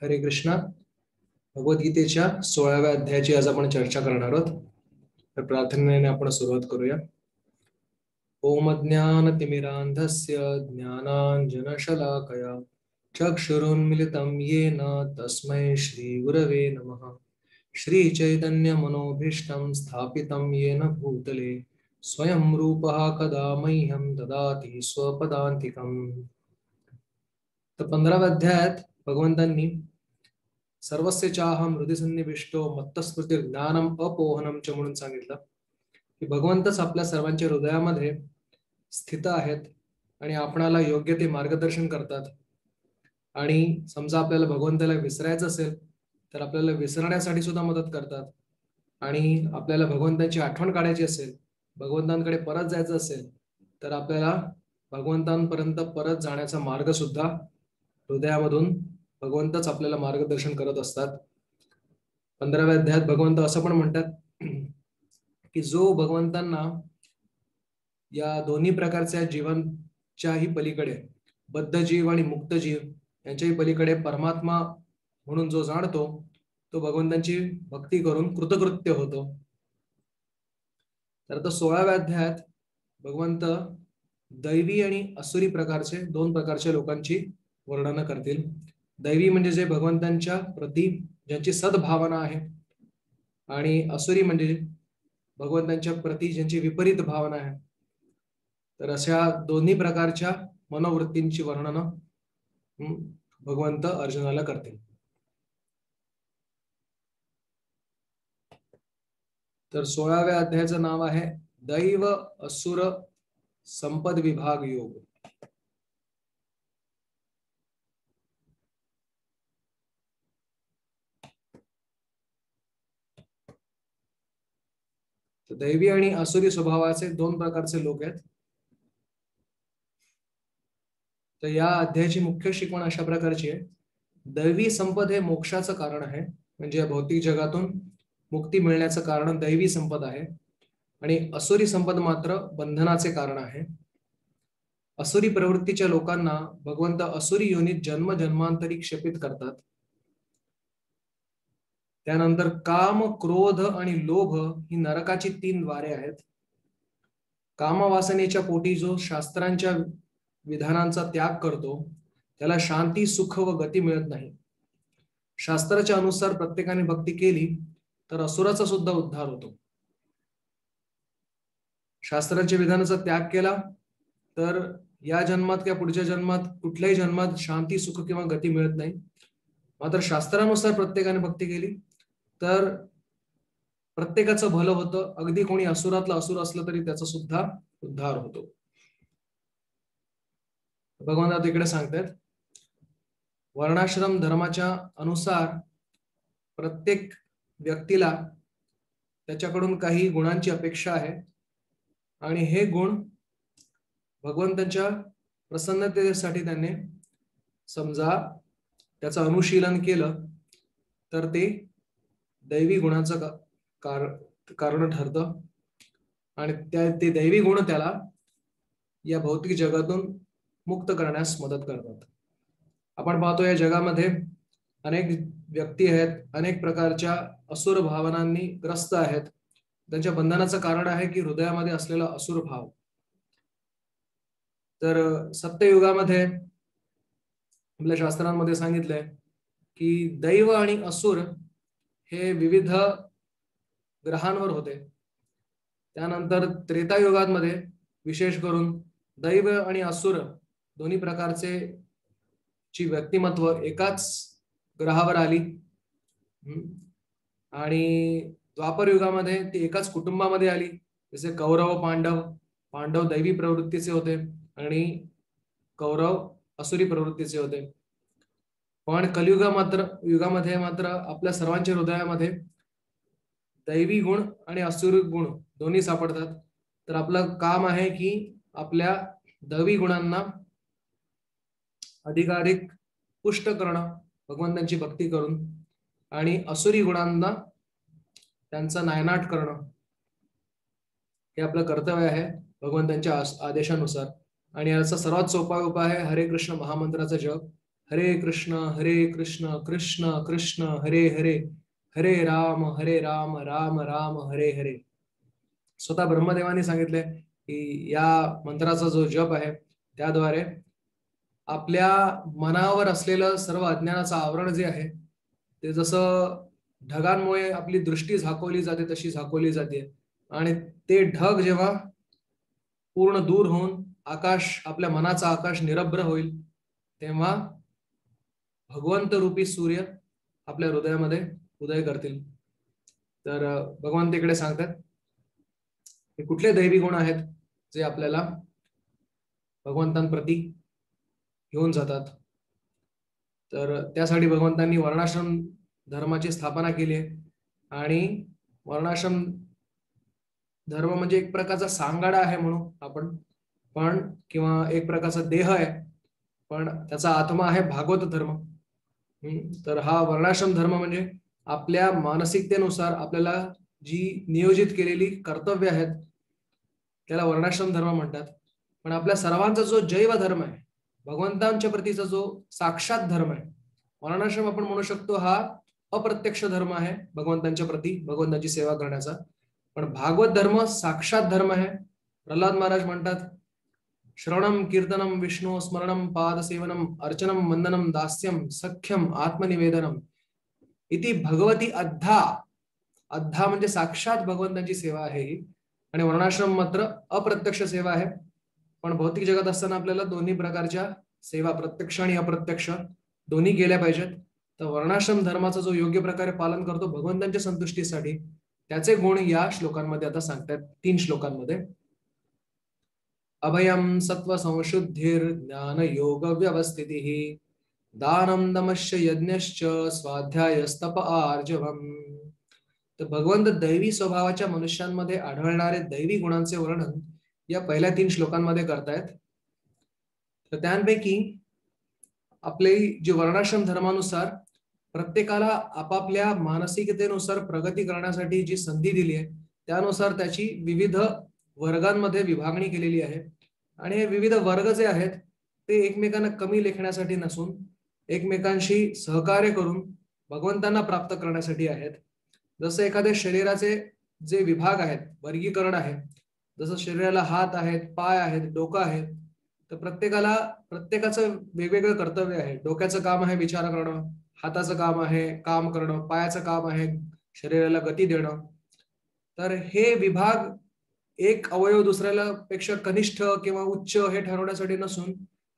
हरे कृष्णा. भगवद्गीतेच्या 16व्या अध्यायाची आज आपण चर्चा करणार आहोत. तर प्रार्थनेने आपण सुरुवात करूया. ओम ज्ञानतिमिरान्धस्य ज्ञानाञ्जनशलाकया चक्षुरुन्मिलितं येन तस्मै श्रीगुरवे नमः. श्रीचैतन्यमनोभीष्टं स्थापितं येन भूतले स्वयं रूपः कदा मह्यं ददाति स्वपदान्तिकम्. तर 15व्या अध्यायात भगवंतांनी सर्वस्य चाहम हृदय सन्निविष्टो मत्तस्मृती ज्ञानम अपोहनम च म्हणून सांगितलं की भगवंतच आपल्या सर्वांच्या हृदयामध्ये स्थित आहेत आणि आपणाला योग्य ते मार्गदर्शन करतात. आणि समजा आपल्याला भगवंताला विसरायचं असेल तर आपल्याला विसरण्यासाठी सुद्धा मदत करतात. आणि आपल्याला भगवंताची आठवण काढायची असेल, भगवंतांकडे परत जायचं असेल तर आपल्याला भगवंतांपर्यंत परत जाण्याचा मार्ग सुद्धा हृदयामधून भगवंतच आपल्याला मार्गदर्शन करत असतात. 15व्या अध्यायात भगवंत असं पण म्हणतात की जो भगवंतांना या दोन्ही प्रकारच्या जीवांच्याही पलीकडे, बद्ध जीव आणि मुक्त जीव यांच्याही पलीकडे परमात्मा म्हणून जो जाणतो तो भगवंतांची भक्ती करून कृतकृत्य होतो. तर आता 16व्या अध्यायात भगवंत दैवी आणि असुरी प्रकारचे दोन प्रकारच्या लोकांची वर्णन करतील. दैवी म्हणजे जे भगवंतांच्या प्रती ज्यांची सद्भावना आहे, आणि असुरी म्हणजे भगवंतांच्या प्रती ज्यांची विपरीत भावना आहे. तर अशा दोन्ही प्रकारच्या मनोवृत्तींची वर्णन भगवंत अर्जुनाला करतील. तर 16व्या अध्यायाचं नाव आहे दैव असुर संपद विभाग योग. दैवी आणि असुरी स्वभावाचे दोन प्रकारचे लोक आहेत. तर या अध्यायाची मुख्य शिकवण अशा प्रकारची आहे. दैवी संपद हे मोक्षाचं कारण आहे, म्हणजे भौतिक जगातून मुक्ती मिळण्याचं कारण दैवी संपद आहे. आणि असुरी संपद मात्र बंधनाचे कारण आहे. असुरी प्रवृत्तीच्या लोकांना भगवंत असुरी योनीत जन्म जन्मांतरी क्षेपित करतात. त्यानंतर काम, क्रोध आणि लोभ ही नरकाची 3 द्वारे आहेत. कामवासनेच्या पोटी जो शास्त्रांच्या विधानांचा त्याग करतो त्याला शांती, सुख व गती मिळत नाही. शास्त्राच्या अनुसार प्रत्येकाने भक्ती केली तर असुराचा सुद्धा उद्धार होतो. शास्त्रांच्या विधानाचा त्याग केला तर या जन्मात किंवा पुढच्या जन्मात कुठल्याही जन्मात शांती, सुख किंवा गती मिळत नाही. मात्र शास्त्रानुसार प्रत्येकाने भक्ती केली तर प्रत्येकाचं भलं होतं. अगदी कोणी असुरातला असुर असलं तरी त्याचा सुद्धा उद्धार होतो. भगवंत तिकडे सांगतात वर्णाश्रम धर्माच्या अनुसार प्रत्येक व्यक्तीला त्याच्याकडून काही गुणांची अपेक्षा आहे, आणि हे गुण भगवंतांच्या प्रसन्नतेसाठी त्याने समजा त्याचं अनुशीलन केलं तर ते दैवी गुणाचं कारण ठरतं. आणि ते दैवी गुण त्याला या भौतिक जगातून मुक्त करण्यास मदत करतात. आपण पाहतो या जगामध्ये अनेक व्यक्ती आहेत, अनेक प्रकारच्या असुर भावनांनी ग्रस्त आहेत. त्यांच्या बंधनाचं कारण आहे की हृदयामध्ये असलेला असुर भाव. तर सत्ययुगामध्ये आपल्या शास्त्रांमध्ये सांगितलंय की दैव आणि असुर हे विविध ग्रहांवर होते. त्यानंतर त्रेतायुगामध्ये विशेष करून दैव आणि असुर दोन्ही प्रकारचे ची व्यक्तिमत्व एकाच ग्रहावर आली. आणि द्वापर युगामध्ये ती एकाच कुटुंबामध्ये आली. जसे कौरव पांडव, पांडव दैवी प्रवृत्तीचे होते आणि कौरव असुरी प्रवृत्तीचे होते. पण युगामध्ये मात्र आपल्या सर्वांच्या हृदयामध्ये दैवी गुण आणि असुरी गुण दोन्ही सापडतात. तर आपलं काम आहे की आपल्या दैवी गुणांना अधिकाधिक पुष्ट करणं भगवंतांची भक्ती करून, आणि असुरी गुणांना त्यांचा नायनाट करणं हे आपलं कर्तव्य आहे भगवंतांच्या आदेशानुसार. आणि याचा सर्वात सोपा उपाय आहे हरे कृष्ण महामंत्राचा जप. हरे कृष्ण कृष्ण कृष्ण हरे हरे, हरे राम राम राम हरे हरे. स्वतः ब्रह्मदेवाने सांगितले की या मंत्राचा जो जप आहे त्याद्वारे आपल्या मनावर असलेलं सर्व अज्ञानाचं आवरण जे आहे ते जसं ढगांमुळे आपली दृष्टी झाकवली जाते तशी झाकवली जाते, आणि ते ढग जेव्हा पूर्ण दूर होऊन आकाश, आपल्या मनाचा आकाश निरभ्र होईल, तेव्हा भगवंत रूपी सूर्य आपल्या हृदयामध्ये उदय करतील. तर भगवान तिकडे सांगतात हे कुठले दैवी गुण आहेत जे आपल्याला भगवंतांप्रती घेऊन जातात. तर त्यासाठी भगवंतांनी वर्णाश्रम धर्माची स्थापना केली आहे. आणि वर्णाश्रम धर्म म्हणजे एक प्रकारचा सांगाडा आहे म्हणू आपण, पण किंवा एक प्रकारचा देह आहे, पण त्याचा आत्मा आहे भागवत धर्म. तर हा वर्णाश्रम धर्म म्हणजे आपल्या मानसिकतेनुसार आपल्याला जी नियोजित केलेली कर्तव्य आहेत त्याला वर्णाश्रम धर्म म्हणतात. पण आपल्या सर्वांचा जो जैव धर्म आहे, भगवंतांच्या प्रतीचा जो साक्षात धर्म आहे, वर्णाश्रम आपण म्हणू शकतो हा अप्रत्यक्ष धर्म आहे भगवंतांच्या प्रती, भगवंतांची सेवा करण्याचा. पण भागवत धर्म साक्षात धर्म आहे. प्रल्हाद महाराज म्हणतात श्रवणम कीर्तनम विष्णू स्मरणम पादसेवनम अर्चनम वंदनम दास्यम सख्यम आत्मनिवेदनम इति भगवती अद्धा. अद्धा म्हणजे साक्षात भगवंतांची सेवा आहे ही, आणि वर्णाश्रम मात्र अप्रत्यक्ष सेवा आहे. पण भौतिक जगात असताना आपल्याला दोन्ही प्रकारच्या सेवा, प्रत्यक्ष आणि अप्रत्यक्ष, दोन्ही केल्या पाहिजेत. तर वर्णाश्रम धर्माचा जो योग्य प्रकारे पालन करतो भगवंतांच्या संतुष्टीसाठी, त्याचे गुण या श्लोकांमध्ये आता सांगतात, 3 श्लोकांमध्ये. अभयम सत्व संशुद्धिर ज्ञान योग व्यवस्थितिः दानम दमश्च यज्ञश्च स्वाध्यायस्तप आर्जवम. तर भगवंत दैवी स्वभावाच्या मनुष्यांमध्ये आढळणारे दैवी गुणांचे वर्णन या पहिल्या 3 श्लोकांमध्ये करतायत. तर त्यांपैकी आपले जे वर्णाश्रम धर्मानुसार प्रत्येकाला आपापल्या मानसिकतेनुसार प्रगती करण्यासाठी जी संधी दिली आहे त्यानुसार त्याची विविध वर्गांमध्ये विभागणी केलेली आहे. आणि हे विविध वर्ग जे आहेत ते एकमेकांना कमी लेखण्यासाठी नसून एकमेकांशी सहकार्य करून भगवंतांना प्राप्त करण्यासाठी आहेत. जसं एखाद्या शरीराचे जे विभाग आहेत, वर्गीकरण आहे, जसं शरीराला हात आहेत, पाय आहेत, डोकं आहे, तर प्रत्येकाचं वेगवेगळं कर्तव्य आहे. डोक्याचं काम आहे विचार करणं, हाताचं काम आहे काम करणं, पायाचं काम आहे शरीराला गती देणं. तर हे विभाग एक अवयव दुसऱ्याला पेक्षा कनिष्ठ किंवा उच्च हे ठरवण्यासाठी नसून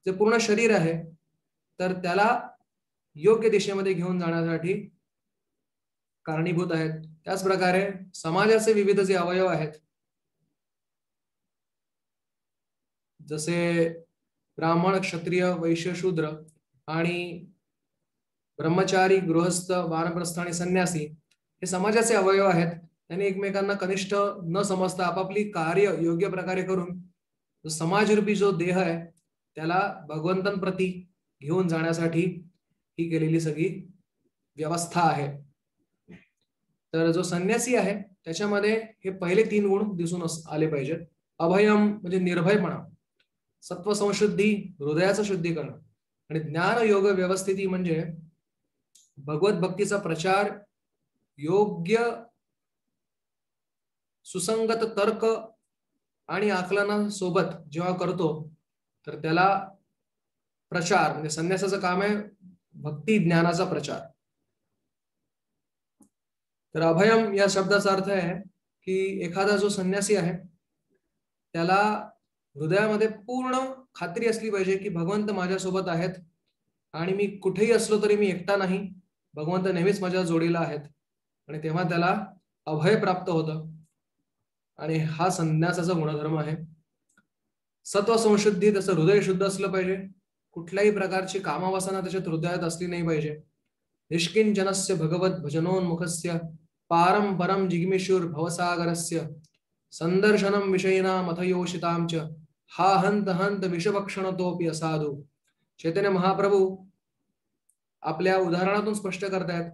जे पूर्ण शरीर आहे तर त्याला योग्य दिशेमध्ये घेऊन जाण्यासाठी कारणीभूत आहेत. त्याच प्रकारे समाजाचे विविध जे अवयव आहेत, जसे ब्राह्मण, क्षत्रिय, वैश्य, शूद्र आणि ब्रह्मचारी, गृहस्थ, वानप्रस्थ आणि संन्यासी हे समाजाचे अवयव आहेत. त्यांनी एकमेकांना कनिष्ठ न समजता आपापली कार्य योग्य प्रकारे करून समाजरूपी जो देह आहे त्याला भगवंतांप्रती घेऊन जाण्यासाठी ही केलेली सगळी व्यवस्था आहे. तर जो संन्यासी आहे त्याच्यामध्ये हे पहिले 3 गुण दिसून आले पाहिजेत. अभयम म्हणजे निर्भयपणा, सत्व संशुद्धी हृदयाचं शुद्धीकरण, आणि ज्ञान योग व्यवस्थिती म्हणजे भगवत भक्तीचा प्रचार योग्य सुसंगत तर्क आणि आकलनासोबत जेव्हा करतो तर त्याला प्रचार म्हणजे संन्यासाचं काम आहे भक्ती ज्ञानाचा प्रचार. तर अभयम या शब्दाचा अर्थ आहे की एखादा जो संन्यासी आहे त्याला हृदयामध्ये पूर्ण खात्री असली पाहिजे की भगवंत माझ्यासोबत आहेत आणि मी कुठेही असलो तरी मी एकटा नाही, भगवंत नेहमीच माझ्या जोडीला आहेत, आणि तेव्हा त्याला अभय प्राप्त होतं. आणि हा संन्यासाचा गुणधर्म आहे. सत्व संशुद्धी, तसं हृदय शुद्ध असलं पाहिजे, कुठल्याही प्रकारची कामवासना त्याच्यात हृदयात असली नाही पाहिजे. निष्किंचनस्य भगवत भजनोन्मुखस्य पारं परं जिग्मिषुर भवसागरस्य संदर्शनम विषयिनाम अथयोषितांच हा हंत हंत विषभक्षणतोपि असाधू. चैतन्य महाप्रभू आपल्या उदाहरणातून स्पष्ट करतात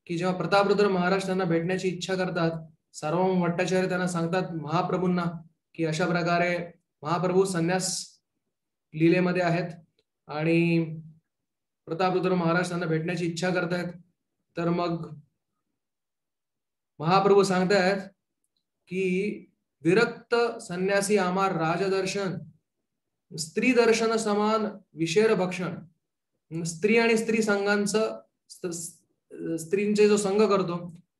की जेव्हा प्रतापरुद्र महाराज त्यांना भेटण्याची इच्छा करतात, सार्वभौम भट्टाचार्य त्यांना सांगतात महाप्रभूंना की अशा प्रकारे महाप्रभू संन्यास लीलेमध्ये आहेत आणि प्रतापरुद्र महाराज त्यांना भेटण्याची इच्छा करतायत, तर मग महाप्रभू सांगतायत की विरक्त संन्यासी आम्हा राजदर्शन, स्त्री दर्शन समान विशेर भक्षण. स्त्री आणि स्त्री संघांचं, स्त्रींचे जो संघ करतो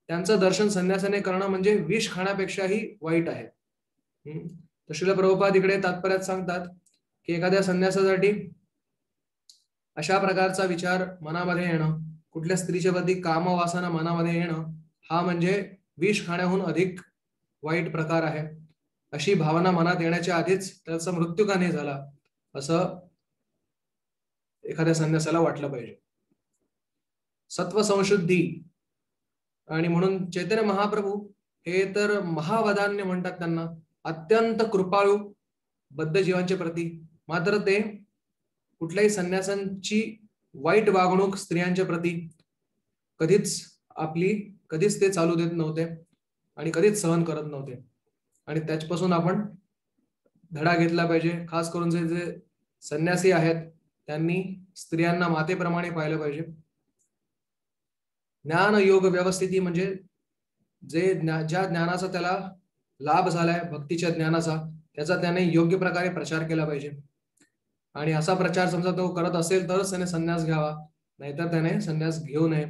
त्यांचं दर्शन संन्यासाने करणं म्हणजे विष खाण्यापेक्षाही वाईट आहे. तर श्रील प्रभुपाद इकडे तात्पर्यात सांगतात की एखाद्या संन्यासासाठी अशा प्रकारचा विचार मनामध्ये येणं, कुठल्या स्त्रीच्या प्रती कामवासना मनामध्ये येणं, हा म्हणजे विष खाण्याहून अधिक वाईट प्रकार आहे. अशी भावना मनात येण्याच्या आधीच त्याचा मृत्यू का नाही झाला असं एखाद्या संन्यासाला वाटलं पाहिजे. सत्व संशुद्धी, आणि म्हणून चैतन्य महाप्रभू हे तर महावदान्य म्हणतात त्यांना, अत्यंत कृपाळू बद्ध जीवांच्या प्रती. मात्र ते कुठल्याही संन्यासांची वाईट वागणूक स्त्रियांच्या प्रती कधीच ते चालू देत नव्हते आणि कधीच सहन करत नव्हते. आणि त्याच्यापासून आपण धडा घेतला पाहिजे. खास करून जे संन्यासी आहेत त्यांनी स्त्रियांना मातेप्रमाणे पाहिलं पाहिजे. ज्ञान योग व्यवस्थिती म्हणजे ज्या ज्ञानाचा त्याला लाभ झालाय, भक्तीच्या ज्ञानाचा, त्याचा त्याने योग्य प्रकारे प्रचार केला पाहिजे. आणि असा प्रचार समजा तो करत असेल तरच त्याने संन्यास घ्यावा, नाहीतर त्याने संन्यास घेऊ नये.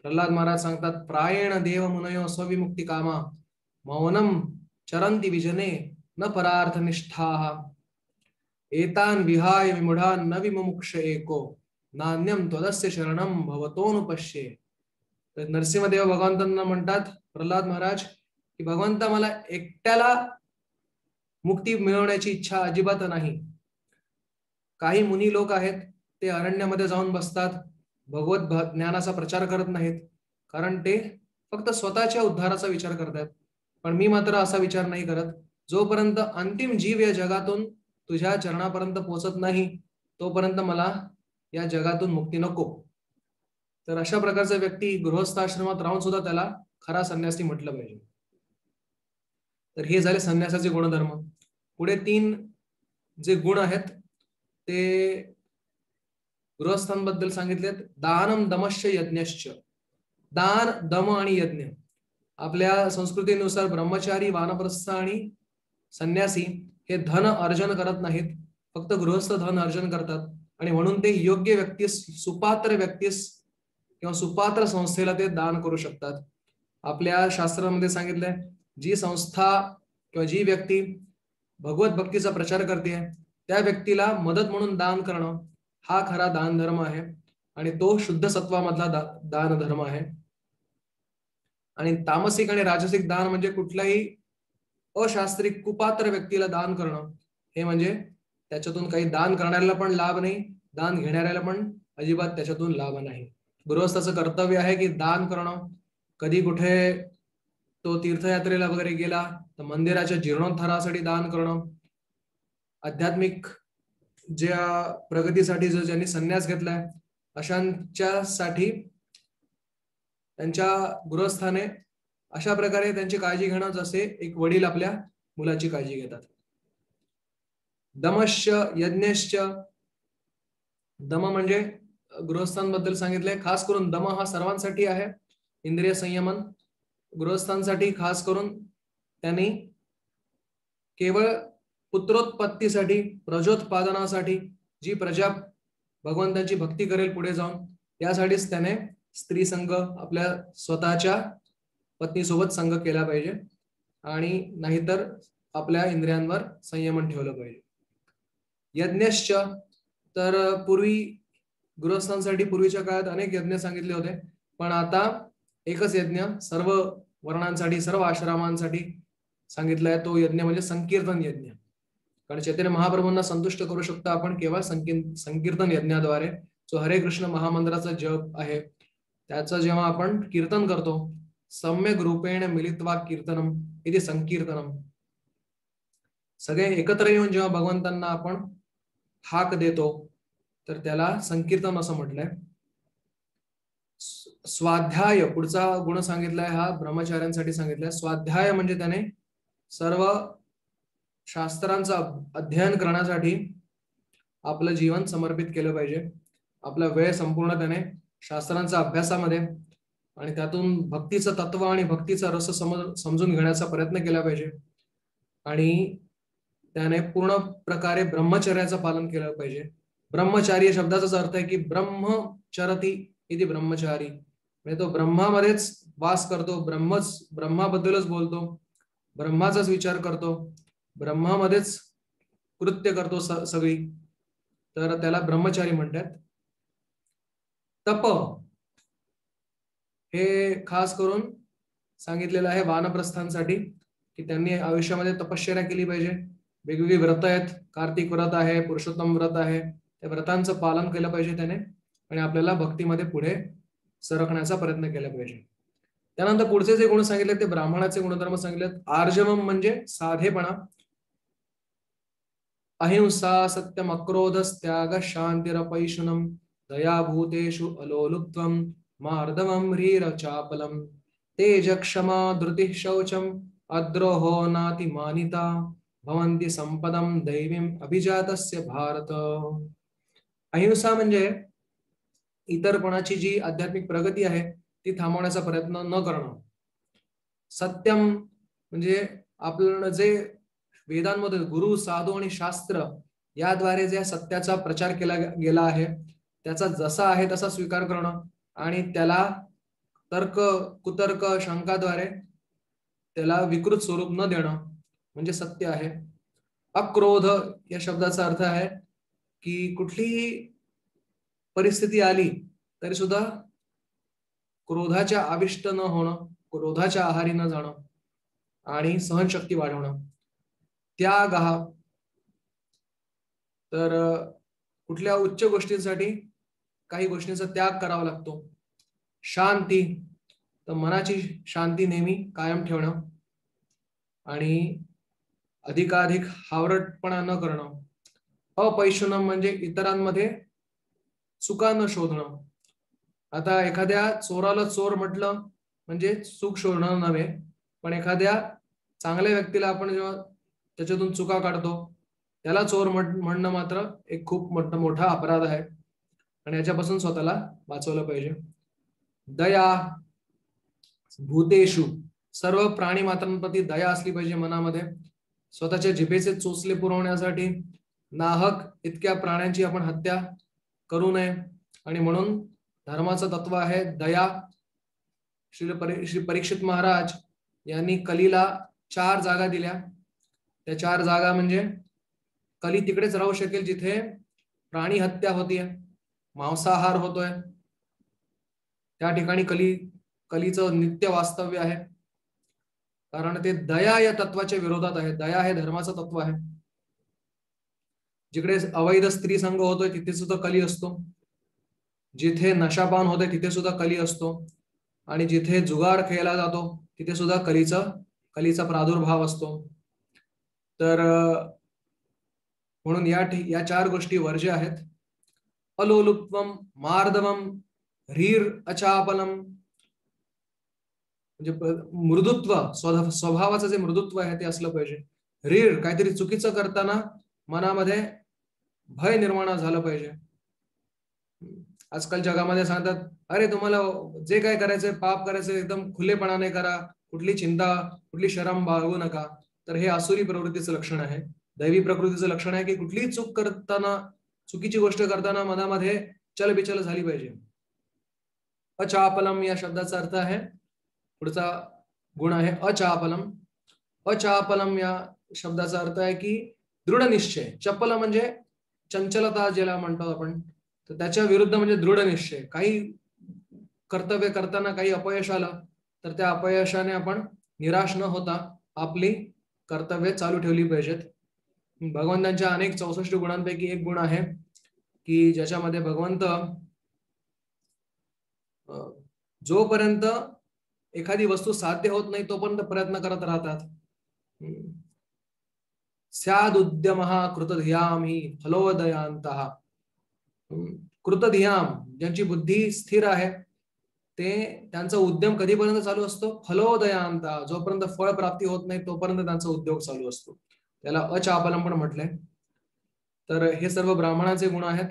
प्रल्हाद महाराज सांगतात, प्रायण देव मुनयो स्वविमुक्ती कामा मौनम चरंती विजने न परार्थ निष्ठाः एतान विहाय विमुढान न विमुमुक्ष एको नान्यम त्वदस्य शरणम भवतोनुपश्ये. तर नरसिंहदेव भगवंतांना म्हणतात प्रल्हाद महाराज की भगवंता मला एकट्याला मुक्ती मिळवण्याची इच्छा अजिबात नाही. काही मुनी लोक आहेत ते अरण्यामध्ये जाऊन बसतात, भगवत ज्ञानाचा प्रचार करत नाहीत, कारण ते फक्त स्वतःच्या उद्धाराचा विचार करतात. पण मी मात्र असा विचार नाही करत. जोपर्यंत अंतिम जीव या जगातून तुझ्या चरणापर्यंत पोहोचत नाही तोपर्यंत मला या जगातून मुक्ती नको. तर अशा प्रकारचा व्यक्ती गृहस्थाश्रमात राहून सुद्धा त्याला खरा संन्यासी म्हटलं पाहिजे. तर हे झाले संन्यासाचे गुणधर्म. पुढे 3 जे गुण आहेत ते गृहस्थांबद्दल सांगितलेत. दानम दमश्च यज्ञश्च. दान, दम आणि यज्ञ. आपल्या संस्कृतीनुसार ब्रह्मचारी, वानप्रस्थ आणि संन्यासी हे धन अर्जन करत नाहीत, फक्त गृहस्थ धन अर्जन करतात. आणि म्हणून ते योग्य व्यक्तीस, सुपात्र व्यक्तीस किंवा सुपात्र संस्थेला ते दान करू शकतात. आपल्या शास्त्रामध्ये सांगितलंय, जी संस्था किंवा जी व्यक्ती भगवत भक्तीचा प्रचार करते त्या व्यक्तीला मदत म्हणून दान करणं हा खरा दान धर्म आहे. आणि तो शुद्ध सत्वामधला दान धर्म आहे. आणि तामसिक आणि राजसिक दान म्हणजे कुठल्याही अशास्त्रीय कुपात्र व्यक्तीला दान करणं, हे म्हणजे त्याच्यातून काही दान करणाऱ्याला पण लाभ नाही, दान घेणाऱ्याला पण अजिबात त्याच्यातून लाभ नाही. गृहस्थाचं कर्तव्य आहे की दान करणं. कधी कुठे तो तीर्थयात्रेला वगैरे गेला तर मंदिराच्या जीर्णोद्धारासाठी दान करणं. आध्यात्मिक ज्या प्रगतीसाठी जो ज्यांनी संन्यास घेतलाय अशांच्यासाठी त्यांच्या गृहस्थाने अशा प्रकारे त्यांची काळजी घेणं जसे एक वडील आपल्या मुलाची काळजी घेतात. दमश्च यज्ञश्च. दम म्हणजे गृहस्थांबद्दल सांगितलंय. खास करून दम हा सर्वांसाठी आहे. इंद्रिय संयमन गृहस्थांसाठी खास करून त्यांनी केवळ पुत्रोत्पत्तीसाठी, प्रजोत्पादनासाठी, जी प्रजा भगवंतांची भक्ती करेल पुढे जाऊन, यासाठीच त्याने स्त्री संघ, आपल्या स्वतःच्या पत्नीसोबत संघ केला पाहिजे. आणि नाहीतर आपल्या इंद्रियांवर संयमन ठेवलं पाहिजे. यज्ञश्च. तर पूर्वी गृहस्थांसाठी पूर्वीच्या काळात अनेक यज्ञ सांगितले होते, पण आता एकच यज्ञ सर्व वर्णांसाठी, सर्व आश्रमांसाठी सांगितलाय. तो यज्ञ म्हणजे संकीर्तन यज्ञ. कारण चैतन्य महाप्रभूंना संतुष्ट करू शकतो आपण केवळ संकीर्तन यज्ञाद्वारे. जो हरे कृष्ण महामंत्राचा जप आहे त्याचं जेव्हा आपण कीर्तन करतो, सम्यक रूपेण मिलित्वा कीर्तनम इति संकीर्तनम. सगळे एकत्र येऊन जेव्हा भगवंतांना आपण हाक देतो तर त्याला संकीर्तन असं म्हटलंय. स्वाध्याय, पुढचा गुण सांगितलाय हा ब्रह्मचार्यांसाठी सांगितलाय. स्वाध्याय म्हणजे त्याने सर्व शास्त्रांचा अध्ययन करण्यासाठी आपलं जीवन समर्पित केलं पाहिजे. आपला वेळ संपूर्ण त्याने शास्त्रांचा अभ्यासामध्ये आणि त्यातून भक्तीचं तत्व आणि भक्तीचा रस समजून घेण्याचा प्रयत्न केला पाहिजे. आणि त्याने पूर्ण प्रकारे ब्रह्मचर्याचं पालन केलं पाहिजे. ब्रह्मचारी या शब्दाचाच अर्थ आहे की ब्रह्मचरती इति ब्रह्मचारी, म्हणजे तो ब्रह्मामध्येच वास करतो, ब्रह्माबद्दलच बोलतो, ब्रह्माचाच विचार करतो, ब्रह्मामध्येच कृत्य करतो सगळी, तर त्याला ब्रह्मचारी म्हणतात. तप हे खास करून सांगितलेलं आहे वानप्रस्थांसाठी की त्यांनी आयुष्यामध्ये तपश्चर्या केली पाहिजे. वेगवेगळी व्रत आहेत, कार्तिक व्रत आहे, पुरुषोत्तम व्रत आहे, त्या व्रतांचं पालन केलं पाहिजे त्याने आणि आपल्याला भक्तीमध्ये पुढे सरकण्याचा प्रयत्न केला पाहिजे. त्यानंतर पुढचे जे गुण सांगितले ते ब्राह्मणाचे गुणधर्म सांगितलेत. आर्जवम म्हणजे साधेपणा, अहिंसा, सत्यम, अक्रोधस्त्याग, शांतिरपैशुनम, दयाभूतेषु अलोलुप्त्वम, मार्दवम, ह्रीरचापलम, तेज, क्षमा, धृतिः, शौचम, अद्रोहो नातिमानिता, भवन्ति संपदम दैवीम अभिजातस्य भारत. अहिंसा म्हणजे इतर कोणाची जी आध्यात्मिक प्रगती आहे ती थांबवण्याचा प्रयत्न न करणं. सत्यम म्हणजे आपलं जे वेदांमध्ये गुरु, साधू आणि शास्त्र याद्वारे जे सत्याचा प्रचार केला गेला आहे त्याचा जसा आहे तसा स्वीकार करणं आणि त्याला तर्क, कुतर्क, शंकाद्वारे त्याला विकृत स्वरूप न देणं म्हणजे सत्य आहे. अक्रोध या शब्दाचा अर्थ आहे की कुठलीही परिस्थिती आली तरी सुद्धा क्रोधाच्या आविष्ट न होणं, क्रोधाच्या आहारी न जाणं आणि सहनशक्ती वाढवणं. त्याग हा तर कुठल्या उच्च गोष्टींसाठी काही गोष्टींचा त्याग करावा लागतो. शांती तर मनाची शांती नेहमी कायम ठेवणं आणि अधिकाधिक हावरटपणा न करणं. अपैशुनम म्हणजे इतरांमध्ये चुका न शोधणं. आता एखाद्या चोराला चोर म्हटलं म्हणजे चूक शोधणं नव्हे, पण एखाद्या चांगल्या व्यक्तीला आपण जेव्हा त्याच्यातून चुका काढतो त्याला चोर म्हणणं मात्र एक खूप मोठा अपराध आहे आणि याच्यापासून स्वतःला वाचवलं पाहिजे. दया, भूतेषु सर्व प्राणी मात्रांप्रती दया असली पाहिजे मनामध्ये. स्वतःच्या जिभेचे चोचले पुरवण्यासाठी नाहक इतक्या प्राण्यांची आपण हत्या करू नये आणि म्हणून धर्माचं तत्व आहे दया. श्री परीक्षित महाराज यांनी कलीला 4 जागा दिल्या. त्या 4 जागा म्हणजे कली तिकडेच राहू शकेल जिथे प्राणी हत्या होतीये, मांसाहार होतोय, त्या ठिकाणी कलीचं नित्य वास्तव्य आहे. कारण ते दया या तत्वाच्या विरोधात आहे. दया हे धर्माचं तत्व आहे. जिकडे अवैध स्त्री संघ होतोय तिथे सुद्धा कली असतो, जिथे नशापान होतोय तिथे सुद्धा कली असतो आणि जिथे जुगार खेळला जातो तिथे सुद्धा कलीचा प्रादुर्भाव असतो. तर म्हणून या 4 गोष्टी वर्ज्य आहेत. अलोलुप्त्वम, मार्दवम, ह्रीर अचापलम म्हणजे मृदुत्व, स्वभावाचं जे मृदुत्व आहे ते असलं पाहिजे. ह्रीर काहीतरी चुकीचं करताना मनामध्ये भय निर्माण झालं पाहिजे. आजकाल जगामध्ये सांगतात अरे तुम्हाला जे काय करायचंय, पाप करायचंय एकदम खुलेपणाने करा, कुठली चिंता, कुठली शरम बाळगू नका. तर हे आसुरी प्रवृत्तीचं लक्षण आहे. दैवी प्रकृतीचं लक्षण आहे की कुठलीही चूक करताना, चुकीची गोष्ट करताना मनामध्ये चलबिचल झाली पाहिजे. अचापलम या शब्दाचा अर्थ आहे, पुढचा गुण आहे अचापलम. अचापलम या शब्दाचा अर्थ आहे की दृढ निश्चय. चपल म्हणजे चंचलता ज्याला म्हणतो आपण, तर त्याच्या विरुद्ध म्हणजे दृढ निश्चय. काही कर्तव्य करताना काही अपयश आलं तर त्या अपयशाने आपण निराश न होता आपली कर्तव्य चालू ठेवली पाहिजेत. भगवंतांच्या अनेक 64 गुणांपैकी एक गुण आहे की ज्याच्यामध्ये भगवंत जोपर्यंत एखादी वस्तू साध्य होत नाही तोपर्यंत प्रयत्न करत राहतात. स्यादुद्यमः कृतधियाम हि फलोदयांतः. कृतधियाम ज्यांची बुद्धी स्थिर आहे ते त्यांचा उद्यम कधीपर्यंत चालू असतो? फलोदयांतः, जोपर्यंत फळ प्राप्ती होत नाही तोपर्यंत त्यांचा उद्योग चालू असतो. त्याला अचापलम पण म्हटलंय. तर हे सर्व ब्राह्मणाचे गुण आहेत.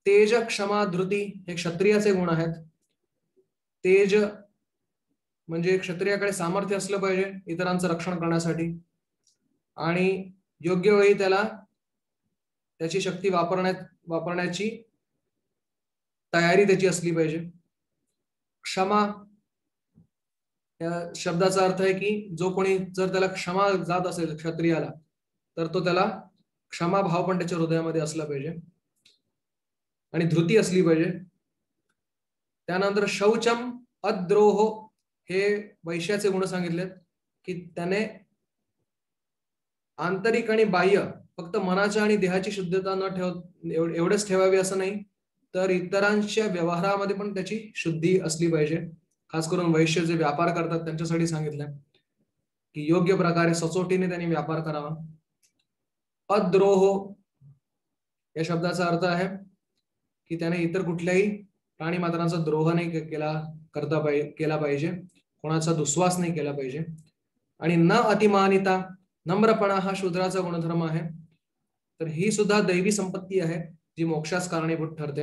तेज, क्षमा, धृती हे क्षत्रियाचे गुण आहेत. तेज म्हणजे क्षत्रियाकडे सामर्थ्य असलं पाहिजे इतरांचं रक्षण करण्यासाठी, आणि योग्य वेळी त्याला त्याची शक्ती वापरण्याची तयारी त्याची असली पाहिजे. क्षमा या शब्दाचा अर्थ आहे की जो कोणी जर त्याला क्षमा जात असेल क्षत्रियाला, तर तो त्याला क्षमा भाव पण त्याच्या हृदयामध्ये असला पाहिजे, आणि धृती असली पाहिजे. त्यानंतर शौचम, अद्रोह हे वैश्याचे गुण सांगितलेत की त्याने आंतरिक आणि बाह्य फक्त मनाच्या आणि देहाची शुद्धता न एवढेच ठेवावी असं नाही, तर इतरांच्या व्यवहारामध्ये पण त्याची शुद्धी असली पाहिजे. खास करून वैश्य जे व्यापार करतात त्यांच्यासाठी सांगितलंय की योग्य प्रकारे सचोटीने त्यांनी व्यापार करावा. अद्रोह या शब्दाचा अर्थ आहे की त्याने इतर कुठल्याही प्राणी मात्रांचा द्रोह नाही केला पाहिजे, कोणाचा दुस्वास नाही केला पाहिजे. आणि न अतिमानिता, नम्रपणा हा शूद्राचा गुणधर्म आहे. तर ही सुद्धा दैवी संपत्ती आहे जी मोक्षास कारणीभूत ठरते.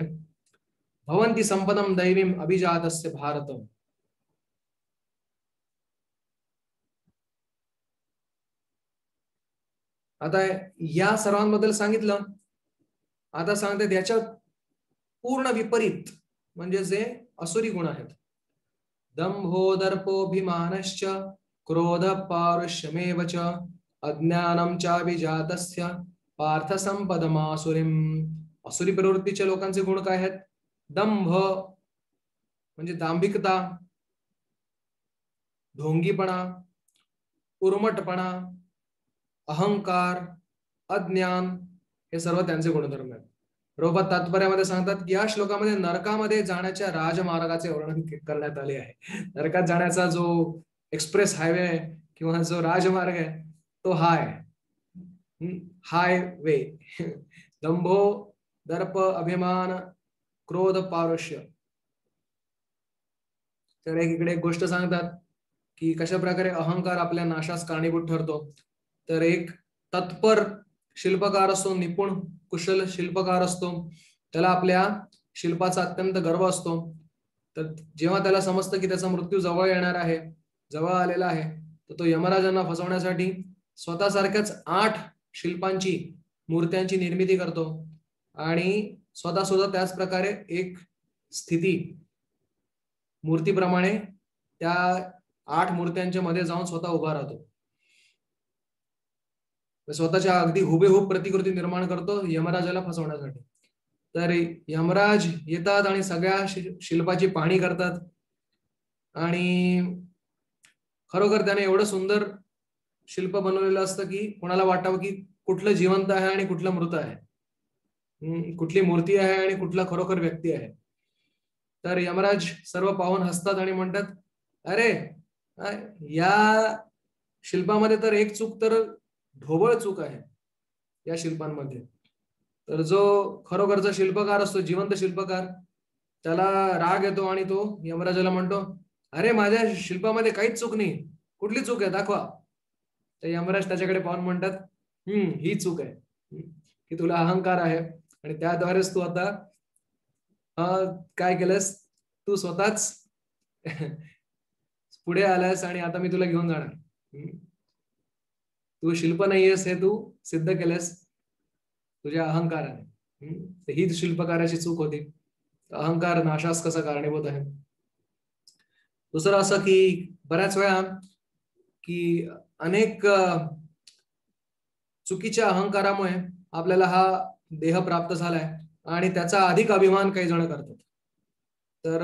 भवन्ति संपदम दैवीम अभिजातस्य भारत. आता या सर्वांबद्दल सांगितलं. आता सांगते त्याच्या पूर्ण विपरीत म्हणजे जे असुरी गुण आहेत. दंभो दर्पोभिमानश्च क्रोध पारुष्यमेव च अज्ञानम चाभिजातस्य पार्थ संपदमासुरीम. असुरी प्रवृत्तीच्या लोकांचे गुण काय आहेत? दंभ म्हणजे दांभिकता, ढोंगीपणा, उर्मटपणा, अहंकार, अज्ञान हे सर्व त्यांचे गुणधर्म आहेत. प्रभुपाद तात्पर्यामध्ये सांगतात की या श्लोकामध्ये नरकामध्ये जाण्याच्या राजमार्गाचे वर्णन करण्यात आले आहे. नरकात जाण्याचा जो एक्सप्रेस हायवे किंवा जो राजमार्ग आहे तो हा आहे, हायवे. दंभो, दर्प, अभिमान, क्रोध, पारुष्य. तर इकडे एक गोष्ट सांगतात की कशा प्रकारे अहंकार आपल्या नाशास कारणीभूत ठरतो. तर एक तत्पर शिल्पकार असतो, निपुण कुशल शिल्पकार असतो, त्याला आपल्या शिल्पाचा अत्यंत गर्व असतो. तर जेव्हा त्याला समजतं की त्याचा मृत्यू जवळ येणार आहे, जवळ आलेला आहे, तर तो यमराजांना फसवण्यासाठी स्वतःसारख्याच 8 शिल्पांची, मूर्त्यांची निर्मिती करतो आणि स्वतः सुद्धा त्याच प्रकारे एक स्थिती मूर्तीप्रमाणे त्या 8 मूर्त्यांच्या मध्ये जाऊन स्वतः उभा राहतो. स्वतःच्या अगदी हुबेहूब प्रतिकृती निर्माण करतो यमराजाला फसवण्यासाठी. तर यमराज येतात आणि सगळ्या शिल्पाची पाहणी करतात आणि खरोखर त्याने एवढं सुंदर शिल्प बनवलेलं असतं की कोणाला वाटावं की कुठलं जिवंत आहे आणि कुठलं मृत आहे, कुठली मूर्ती आहे आणि कुठला खरोखर व्यक्ती आहे. तर यमराज सर्व पाहून हसतात आणि म्हणतात, अरे या शिल्पामध्ये तर एक चूक, तर ढोबळ चूक आहे या शिल्पांमध्ये. तर जो खरोखरचा शिल्पकार असतो, जिवंत शिल्पकार, त्याला राग येतो आणि तो यमराजाला म्हणतो, अरे माझ्या शिल्पामध्ये काहीच चूक नाही, कुठली चूक आहे दाखवा. तर यमराज त्याच्याकडे पाहून म्हणतात, ही चूक आहे की तुला अहंकार आहे आणि त्याद्वारेच तू आता काय केलंस, तू स्वतःच पुढे आलायस आणि आता मी तुला घेऊन जाणार. तू शिल्प नाहीयेस हे तू सिद्ध केलंस तुझ्या अहंकाराने. ही शिल्पकाराची चूक होती. अहंकार नाशास कसा कारणीभूत आहे. दुसरं असं की बऱ्याच वेळा की अनेक चुकीच्या अहंकारामुळे आपल्याला हा देह प्राप्त झालाय आणि त्याचा अधिक अभिमान काही जण करतात. तर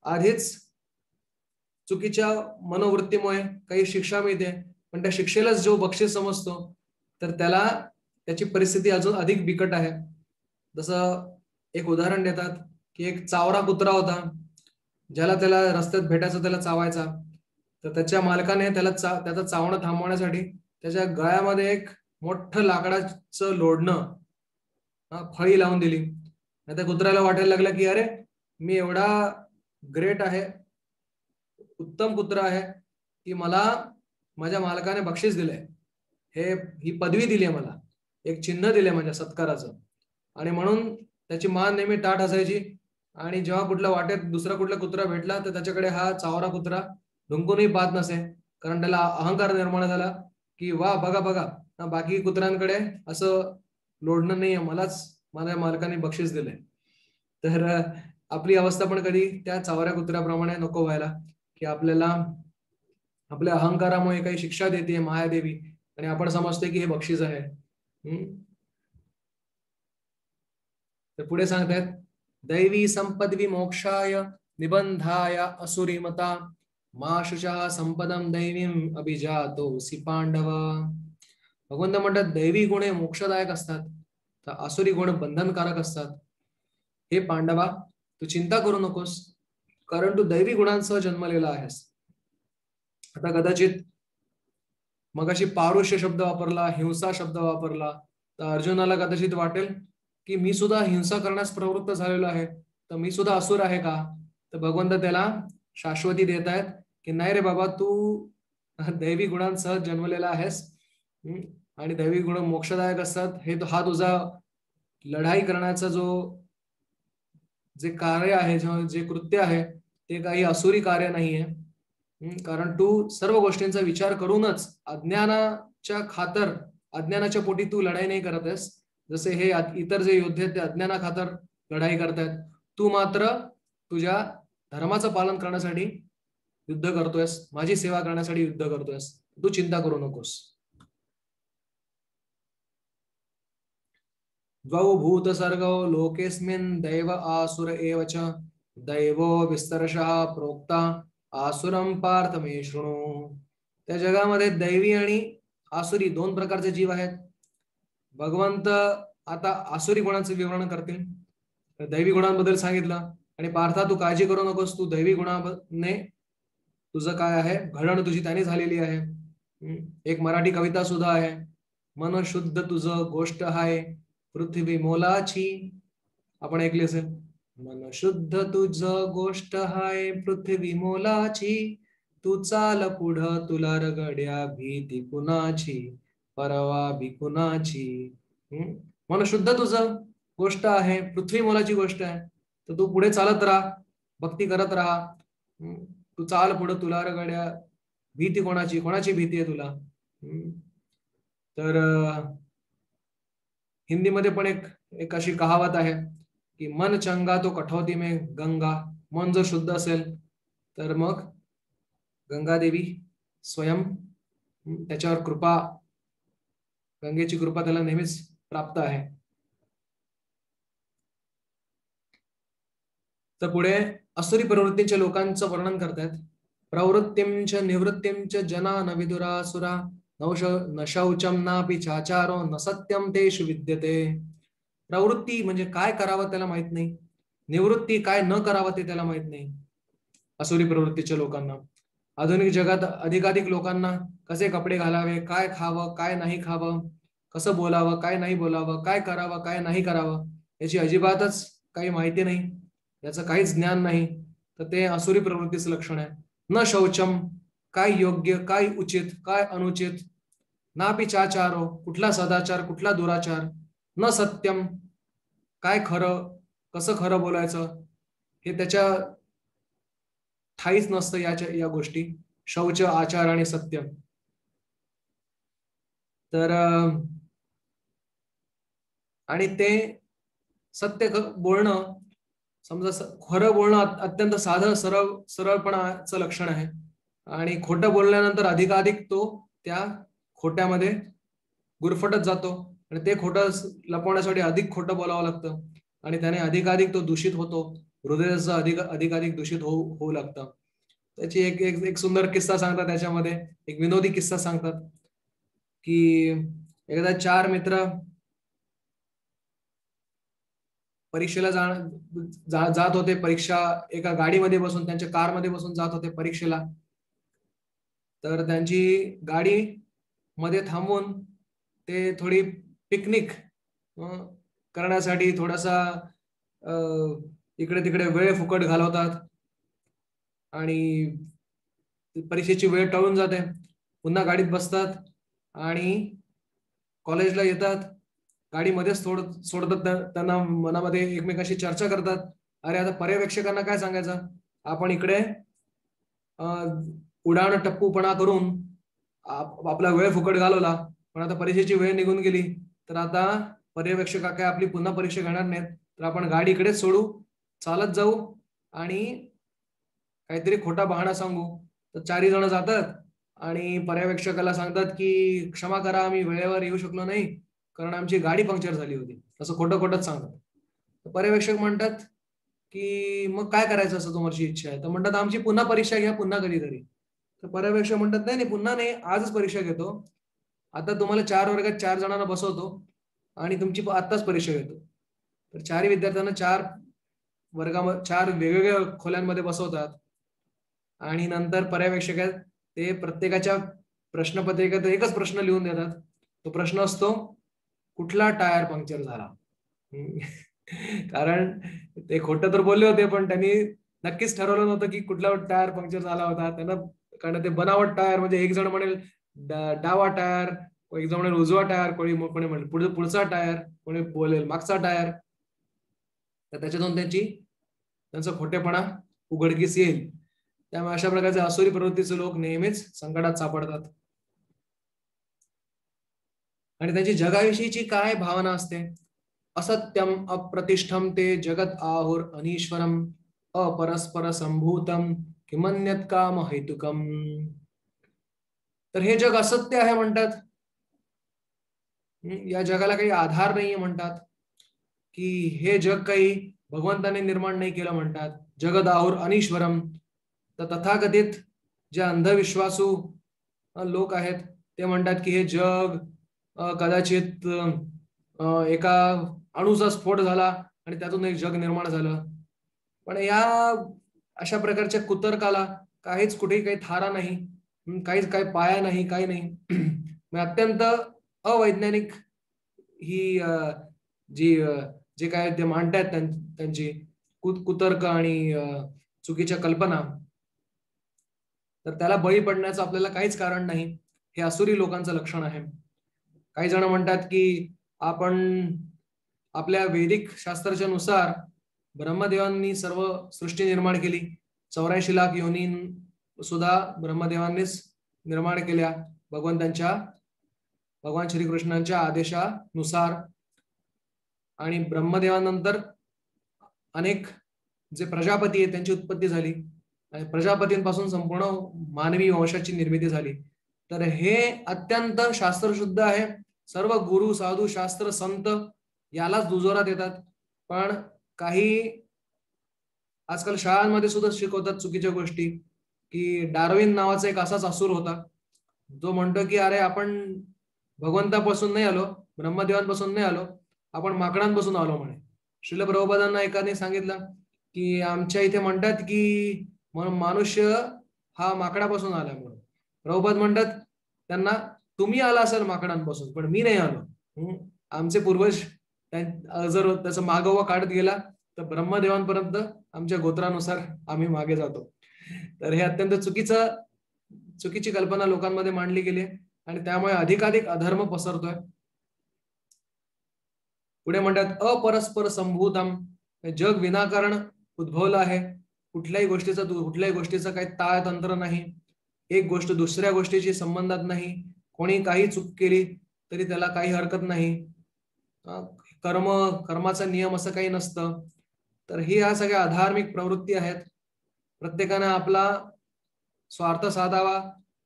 आधीच चुकीच्या मनोवृत्तीमुळे काही शिक्षा मिळते, पण त्या शिक्षेलाच जो बक्षीस समजतो तर त्याला त्याची परिस्थिती अजून अधिक बिकट आहे. जसं एक उदाहरण देतात की एक चावरा कुत्रा होता, ज्याला त्याला रस्त्यात भेटायचं, त्याला चावायचा. तर त्याच्या मालकाने त्याला त्याचं चावणं थांबवण्यासाठी त्याच्या गळ्यामध्ये एक मोठं लाकडाचं लोढणं फळी लावून दिली. त्या कुत्र्याला वाटायला लागलं की अरे मी एवढा ग्रेट आहे, उत्तम कुत्रा आहे की मला माझ्या मालकाने बक्षीस दिलंय, ही पदवी दिली आहे, मला एक चिन्ह दिलंय माझ्या सत्काराचं, आणि म्हणून त्याची मान नेहमी ताठ असायची आणि जेव्हा कुठल्या वाटेत दुसरा कुठला कुत्रा भेटला तर त्याच्याकडे हा चावरा कुत्रा ढुंकूनही पाहत नसे, कारण त्याला अहंकार निर्माण झाला की वा बघा बघा बाकी कुत्र्यांकडे असं लोढणं नाहीये, मलाच माझ्या मालकाने बक्षीस दिले. तर आपली अवस्था पण कधी त्या चावऱ्या कुत्र्याप्रमाणे नको व्हायला, की आपल्याला आपल्या अहंकारामुळे काही शिक्षा देते मायादेवी आणि आपण समजतोय की हे बक्षीस आहे. तर पुढे सांगतायत, दैवी संपद विमोक्षाय निबंधाय असुरीमता मा शुचः संपदम दैवीम अभिजातोसी पांडव. भगवंत म्हणतात दैवी गुण हे मोक्षदायक असतात, तर आसुरी गुण बंधनकारक असतात. हे पांडवा, तू चिंता करू नकोस, कारण तू दैवी गुणांसह जन्मलेला आहेस. आता कदाचित मगाशी पारुष्य शब्द वापरला, हिंसा शब्द वापरला, तर अर्जुनाला कदाचित वाटेल की मी सुद्धा हिंसा करण्यास प्रवृत्त झालेलो आहे, तर मी सुद्धा असुर आहे का? तर भगवंत त्याला शाश्वती देत आहेत की नाही रे बाबा, तू दैवी गुणांसह जन्मलेला आहेस आणि दैवी गुण मोक्षदायक असतात. हा तुझा लढाई करण्याचा जे कार्य आहे, जे कृत्य आहे, ते काही असुरी कार्य नाहीये. कारण तू सर्व गोष्टींचा विचार करूनच अज्ञानाच्या पोटी तू लढाई नाही करत आहेस. जसे हे इतर जे योद्धे ते अज्ञाना खातर लढाई करतायत, तू मात्र तुझ्या धर्माचं पालन करण्यासाठी युद्ध करतोयस, माझी सेवा करण्यासाठी युद्ध करतोयस. तू चिंता करू नकोस. द्वौ भूत सर्गो लोकेस्मिन् दैव आसुर एव च दैवो विस्तरशः प्रोक्ता आसुरम पार्थ मे शृणु. त्या जगामध्ये दैवी आणि आसुरी दोन प्रकारचे जीव आहेत. भगवंत आता आसुरी गुणांचे विवरण करतील. दैवी गुणांबद्दल सांगितलं आणि पार्था तू काळजी करू नकोस, तू दैवी गुणाने तुझं काय आहे घडण तुझी त्याने झालेली आहे. एक मराठी कविता सुद्धा आहे, मन शुद्ध तुझं गोष्ट आहे पृथ्वी मोलाची. आपण ऐकली असेल, मन शुद्ध तुझ गोष्ट हाय पृथ्वी मोलाची, तू चाल पुढं तुला रगड्या भीती कुणाची, परवा भी कुणाची. मन शुद्ध तुझं गोष्ट आहे, पृथ्वी मोलाची गोष्ट आहे, तर तू पुढे चालत राहा, भक्ती करत राहा. तू चाल पुढं तुला रगड्या भीती कोणाची, कोणाची भीती आहे तुला. तर हिंदीमध्ये पण एक अशी कहावत आहे की मन चंगा तो कठौती में गंगा. मन जर शुद्ध असेल तर मग गंगादेवी स्वयं त्याच्यावर कृपा, गंगेची कृपा त्याला नेहमीच प्राप्त आहे. तर पुढे असुरी प्रवृत्तीच्या लोकांचं वर्णन करतात. प्रवृत्तींच निवृत्तींच जना न विदुरासुरा न शौचम नापि चाचारो न सत्यम तेषु विद्यते. प्रवृत्ती म्हणजे काय करावं त्याला माहित नाही, निवृत्ती काय न करावं ते त्याला माहित नाही. असुरी प्रवृत्तीच्या लोकांना, आधुनिक जगात अधिकाधिक लोकांना कसे कपडे घालावे, काय खावं काय नाही खावं, कसं बोलावं काय नाही बोलावं, काय करावं काय नाही करावं, याची अजिबातच काही माहिती नाही, याचं काहीच ज्ञान नाही. तर ते असुरी प्रवृत्तीचं लक्षण आहे. न शौचम, काय योग्य काय उचित काय अनुचित, नापि चाचारो, कुठला सदाचार कुठला दुराचार, न सत्यम, काय खरं कसं खरं बोलायचं हे त्याच्या ठाईच नसतं. या गोष्टी शौच आचार आणि सत्य. तर आणि ते सत्य बोलणं, समजा खरं बोलणं अत्यंत साधं सरळपणाचं लक्षण आहे आणि खोटं बोलल्यानंतर अधिकाधिक तो त्या खोट्यामध्ये गुरफटत जातो आणि ते खोटं लपवण्यासाठी अधिक खोटं बोलावं लागतं आणि त्याने अधिकाधिक तो दूषित होतो, हृदयाचं अधिकाधिक दूषित होऊ लागतं. त्याची एक सुंदर किस्सा सांगतात, त्याच्यामध्ये एक विनोदी किस्सा सांगतात की एकदा 4 मित्र परीक्षेला जात होते. परीक्षा एका गाडीमध्ये बसून, त्यांच्या कारमध्ये बसून जात होते परीक्षेला. तर त्यांची गाडी मध्ये थांबून ते थोडी पिकनिक करण्यासाठी थोडासा इकडे तिकडे वेळ फुकट घालवतात आणि परीक्षेची वेळ टळून जाते. पुन्हा गाडीत बसतात आणि कॉलेजला येतात गाडी मध्येच सोडतात, त्यांना मनामध्ये एकमेकांशी चर्चा करतात. अरे आता पर्यवेक्षकांना काय सांगायचं, आपण इकडे उडाण टप्पूपणा करून आपला वेळ फुकट घालवला, पण आता परीक्षेची वेळ निघून गेली, तर आता पर्यवेक्षक काय आपली पुन्हा परीक्षा घेणार नाहीत, तर आपण गाडी इकडेच सोडू, चालत जाऊ आणि काहीतरी खोटा बहाणा सांगू. तर 4 जण जातात आणि पर्यवेक्षकाला सांगतात की क्षमा करा, आम्ही वेळेवर येऊ शकलो नाही कारण आमची गाडी पंक्चर झाली होती, असं खोटं खोटंच सांगतात. पर्यवेक्षक म्हणतात की मग काय करायचं असं तुमची इच्छा आहे, तर म्हणतात आमची पुन्हा परीक्षा घ्या, पुन्हा कधीतरी. तर पर्यवेक्षक म्हणतात नाही नाही, पुन्हा नाही, आजच परीक्षा घेतो. आता तुम्हाला 4 वर्गात 4 जणांना बसवतो आणि तुमची आत्ताच परीक्षा घेतो. तर 4 विद्यार्थ्यांना 4 वर्गामध्ये 4 वेगवेगळ्या खोल्यांमध्ये बसवतात आणि नंतर पर्यवेक्षक ते प्रत्येकाच्या प्रश्नपत्रिकेत एकच प्रश्न लिहून देतात. तो प्रश्न असतो, कुठला टायर पंक्चर झाला. कारण ते खोटं तर बोलले होते, पण त्यांनी नक्कीच ठरवलं नव्हतं की कुठला टायर पंक्चर झाला होता त्यांना. कारण ते बनावट टायर, म्हणजे एक जण म्हणेल डावा टायर, एक जण म्हणेल उजवा टायर, कोणी म्हणेल पुढचा टायर, कोणी बोलेल मागचा टायर. तर त्याच्यातून त्यांचा खोटेपणा उघडकीस येईल. त्यामुळे अशा प्रकारचे असुरी प्रवृत्तीचे लोक नेहमीच संकटात सापडतात. आणि त्यांची जगाविषयीची काय भावना असते, असत्यम अप्रतिष्ठम ते जगत आहुर अनीश्वरम अपरस्पर संभूतम किमन्यत काम हेतुकम. तर हे जग असत्य आहे म्हणतात, या जगाला काही आधार नाहीये म्हणतात, की हे जग काही भगवंताने निर्माण नाही केलं म्हणतात. जगत आहुर अनीश्वरम. तर तथाकथित जे अंधविश्वासू लोक आहेत ते म्हणतात की हे जग कदाचित एका अणूचा स्फोट झाला आणि त्यातून एक जग निर्माण झालं. पण या अशा प्रकारच्या कुतर्काला काहीच कुठेही काही थारा नाही, काहीच काही पाया नाही, काही नाही. अत्यंत अवैज्ञानिक ही जी जे काय ते मांडतायत त्यांची कुतर्क आणि चुकीच्या कल्पना, तर त्याला बळी पडण्याचं आपल्याला काहीच कारण नाही. हे असुरी लोकांचं लक्षण आहे. काही जण म्हणतात की आपण आपल्या वैदिक शास्त्राच्या नुसार ब्रह्मदेवांनी सर्व सृष्टी निर्माण केली. 84 लाख योनी सुद्धा ब्रह्मदेवांनीच निर्माण केल्या भगवान श्रीकृष्णांच्या आदेशानुसार. आणि ब्रह्मदेवानंतर अनेक जे प्रजापती आहेत त्यांची उत्पत्ती झाली आणि प्रजापतींपासून संपूर्ण मानवी वंशाची निर्मिती झाली. तर हे अत्यंत शास्त्रशुद्ध आहे. सर्व गुरु साधू शास्त्र संत यालाच दुजोरा देतात. पण काही आजकाल शाळांमध्ये सुद्धा शिकवतात चुकीच्या गोष्टी, की डार्विन नावाचा एक असाच असुर होता जो म्हणतो की अरे आपण भगवंतापासून नाही आलो, ब्रह्मदेवांपासून नाही आलो, आपण माकडांपासून आलो म्हणे. श्रील प्रभुपादांना एकाने सांगितलं की आमच्या इथे म्हणतात की मनुष्य हा माकडापासून आला म्हणून. प्रभुपाद म्हणतात त्यांना, तुम्ही आला असाल माकडांपासून, पण मी नाही आलो. आमचे पूर्वज जर त्याचा मागोवा काढत गेला तर ब्रह्मदेवांपर्यंत आमच्या गोत्रानुसार आम्ही मागे जातो. तर हे अत्यंत चुकीची कल्पना लोकांमध्ये मांडली गेली आणि त्यामुळे अधिकाधिक अधर्म पसरतोय. पुढे म्हणतात अपरस्पर संभूतम. जग विनाकारण उद्भवलं आहे. कुठल्याही गोष्टीचं काही ताळतंत्र नाही. एक गोष्ट दुसऱ्या गोष्टीशी संबंधात नाही. कोणी काही चूक केली तरी त्याला काही हरकत नाही. कर्माचा नियम असं काही नसतं. तर ही ह्या सगळ्या अधार्मिक प्रवृत्ती आहेत. प्रत्येकाने आपला स्वार्थ साधावा,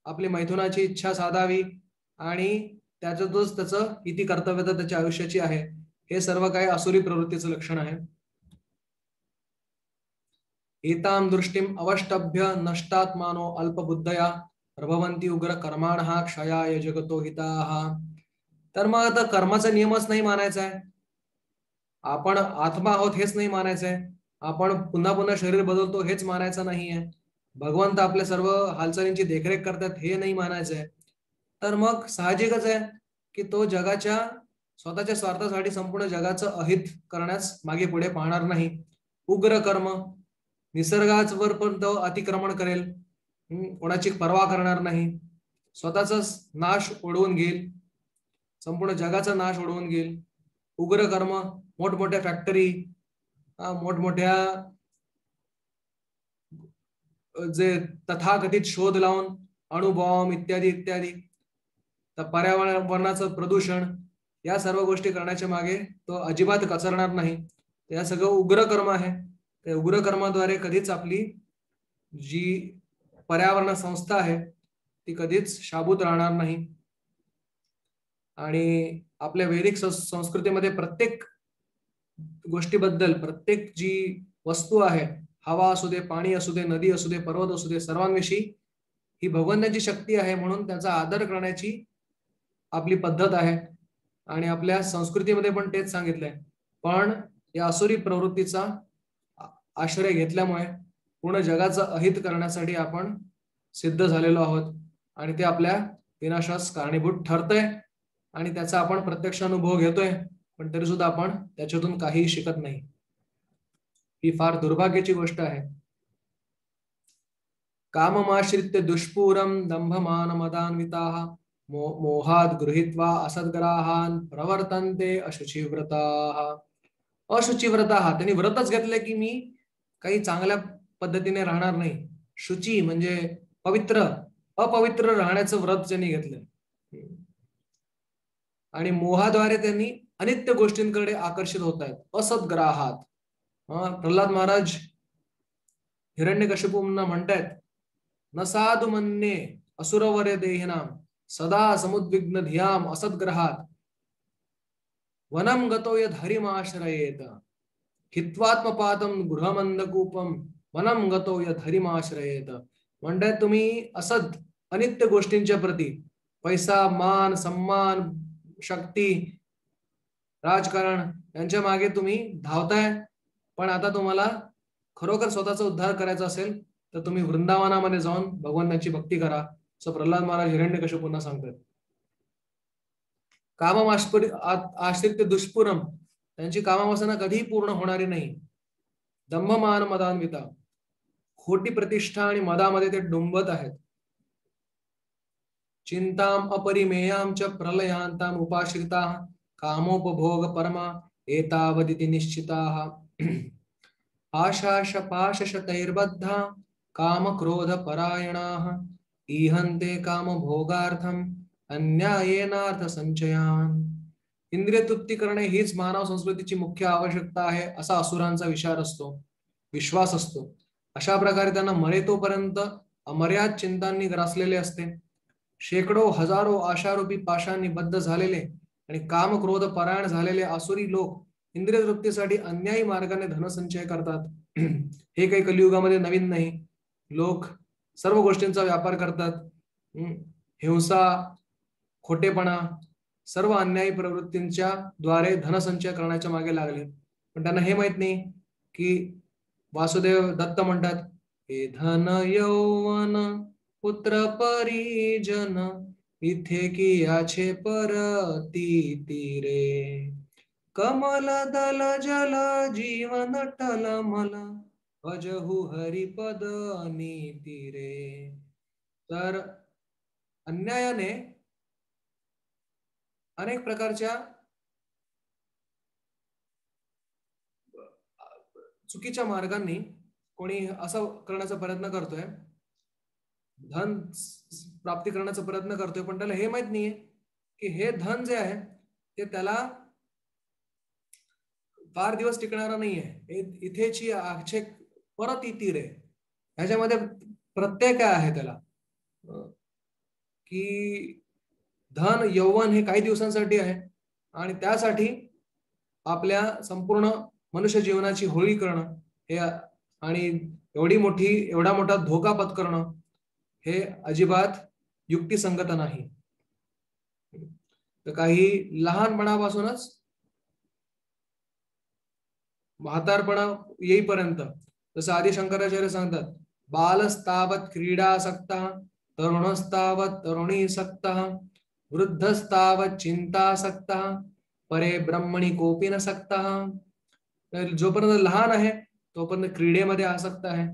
आपली मैथुनाची इच्छा साधावी आणि त्याच्यातच त्याचं इति कर्तव्यता त्याच्या आयुष्याची आहे. हे सर्व काही असुरी प्रवृत्तीचं लक्षण आहे. एताम दृष्टीम अवष्टभ्य नष्टात्मानो अल्पबुद्धया प्रभवंती उग्र कर्माणः क्षयाय जगतो हिताः. तर मग आता कर्माचा नियमच नाही मानायचा आहे, आपण आत्मा आहोत हेच नाही मानायचं आहे, आपण पुन्हा पुन्हा शरीर बदलतो हेच मानायचं नाहीये, भगवंत आपल्या सर्व हालचालींची देखरेख करतात हे नाही मानायचं आहे. तर मग साहजिकच आहे की तो जगाच्या स्वतःच्या स्वार्थासाठी संपूर्ण जगाचं अहित करण्यास मागे पुढे पाहणार नाही. उग्र कर्म, निसर्गावर पण तो अतिक्रमण करेल, कोणाची पर्वा करणार नाही, स्वतःचा नाश ओढवून घेईल, संपूर्ण जगाचा नाश ओढवून घेईल. उग्र कर्म, मोठमोठ्या फॅक्टरी, मोठमोठ्या जे तथाकथित शोध लावून अणुबॉम्ब इत्यादी इत्यादी, तर पर्यावरणाचं प्रदूषण, या सर्व गोष्टी करण्याच्या मागे तो अजिबात कचरणार नाही. या सगळं उग्र कर्म आहे. त्या उग्र कर्माद्वारे कधीच आपली जी पर्यावरण संस्था आहे ती कधीच शाबूत राहणार नाही. आणि आपल्या वैदिक संस्कृतीमध्ये प्रत्येक गोष्टीबद्दल, प्रत्येक जी वस्तू आहे, हवा असू दे, पाणी असू दे, नदी असू दे, पर्वत असू दे, सर्वांविषयी ही भगवंताची शक्ती आहे म्हणून त्याचा आदर करण्याची आपली पद्धत आहे. आणि आपल्या संस्कृतीमध्ये पण तेच सांगितलंय. पण या असुरी प्रवृत्तीचा आश्रय घेतल्यामुळे पूर्ण जगाचं अहित करण्यासाठी आपण सिद्ध झालेलो आहोत आणि ते आपल्या विनाशास कारणीभूत ठरतंय आणि त्याचा आपण प्रत्यक्ष अनुभव घेतोय, पण तरी सुद्धा आपण त्याच्यातून काहीही शिकत नाही. ही फार दुर्भाग्याची गोष्ट आहे. काममाश्रित्य दुष्पूरम दंभमान मदान्विताः मोहात गृहीत्वा असद्ग्राहान् प्रवर्तन्ते अशुचिव्रताः. अशुचिव्रताः, त्यांनी व्रतच घेतले की मी काही चांगल्या पद्धतीने राहणार नाही. शुची म्हणजे पवित्र, अपवित्र राहण्याचं व्रत त्यांनी घेतलंय. आणि मोहाद्वारे त्यांनी अनित्य गोष्टींकडे आकर्षित होत आहेत. असद्ग्राहात. प्रल्हाद महाराज हिरण्यकशिपूंना म्हणतायत, न साधु मन्ये असुरवर्य देहिनाम सदा समुद्विग्न धियाम असद्ग्रहात वनम गतो यद हरिमाश्रयेत हित्वात्मपातम गृहमंदकूपम वनम गतो यद हरिमाश्रयेत. म्हणतायत तुम्ही असद अनित्य गोष्टींच्या प्रती, पैसा, मान, सम्मान, शक्ती, राजकारण यांच्या मागे तुम्ही धावताय, पण आता तुम्हाला खरोखर स्वतःचा उद्धार करायचा असेल तर तुम्ही वृंदावनामध्ये जाऊन भगवंताची भक्ती करा, असं प्रल्हाद महाराज हिरण्यकशिपूंना सांगतात. आश्रित्य दुष्पूरम, त्यांची कामवासना कधीही पूर्ण होणारी नाही. दंभमान मदान्विता, खोटी प्रतिष्ठा आणि मदामध्ये ते डुंबत आहेत. चिंताम अपरिमेयाम च प्रलयांताम उपाश्रिताः कामोपभोग परमा एतावदिति निश्चिताः आशाशपाशशतैर्बद्धा काम क्रोध परायणाः ईहन्ते काम भोगार्थम अन्यायेनार्थ संचयान. इंद्रिय तृप्ती करणे हीच मानव संस्कृतीची मुख्य आवश्यकता आहे असा असुरांचा विश्वास असतो. अशा प्रकारे त्यांना मरेतोपर्यंत अमर्याद चिंतांनी ग्रासलेले असते. शेकडो हजारो आशारूपी पाशांनी बद्ध झालेले आणि काम क्रोध परायण झालेले आसुरी लोक इंद्रिय तृप्तीसाठी अन्यायी मार्गाने धनसंचय करतात. हे काही कलियुगामध्ये नवीन नाही. लोक सर्व गोष्टींचा व्यापार करतात. हिंसा, खोटेपणा, सर्व अन्यायी प्रवृत्तींच्या द्वारे धनसंचय करण्याच्या मागे लागले. पण त्यांना हे माहित नाही की वासुदेव दत्त म्हणतात, हे धन यौवन पुत्र परिजन इथे की याचे परती तीरे कमल दल जल जीवन टलमल भजहु हरिपद नीती रे. तर अन्यायाने अनेक प्रकारच्या चुकीच्या मार्गांनी कोणी असं करण्याचा प्रयत्न करतोय, धन प्राप्ती करण्याचा प्रयत्न करतोय, पण त्याला हे माहित नाहीये की हे धन जे आहे ते त्याला फार दिवस टिकणारा नाहीये. इथेची आक्षे परत येतील रे. ह्याच्यामध्ये प्रत्यय काय आहे त्याला की धन यौवन हे काही दिवसांसाठी आहे आणि त्यासाठी आपल्या संपूर्ण मनुष्य जीवनाची होळी करणं हे आणि एवढा मोठा धोका पत्करणं हे अजिबात युक्तिसंगत नाही. तर काही लहानपणापासूनच म्हातारपणा येईपर्यंत, जसं आदि शंकराचार्य सांगतात, बालस्तावत क्रीडासक्तः तरुणस्तावत तरुणीसक्तः वृद्धस्तावत चिंतासक्तः परे ब्रह्मणी कोपी न सक्तः. जोपर्यंत लहान आहे तोपर्यंत क्रीडेमध्ये आसक्त आहे,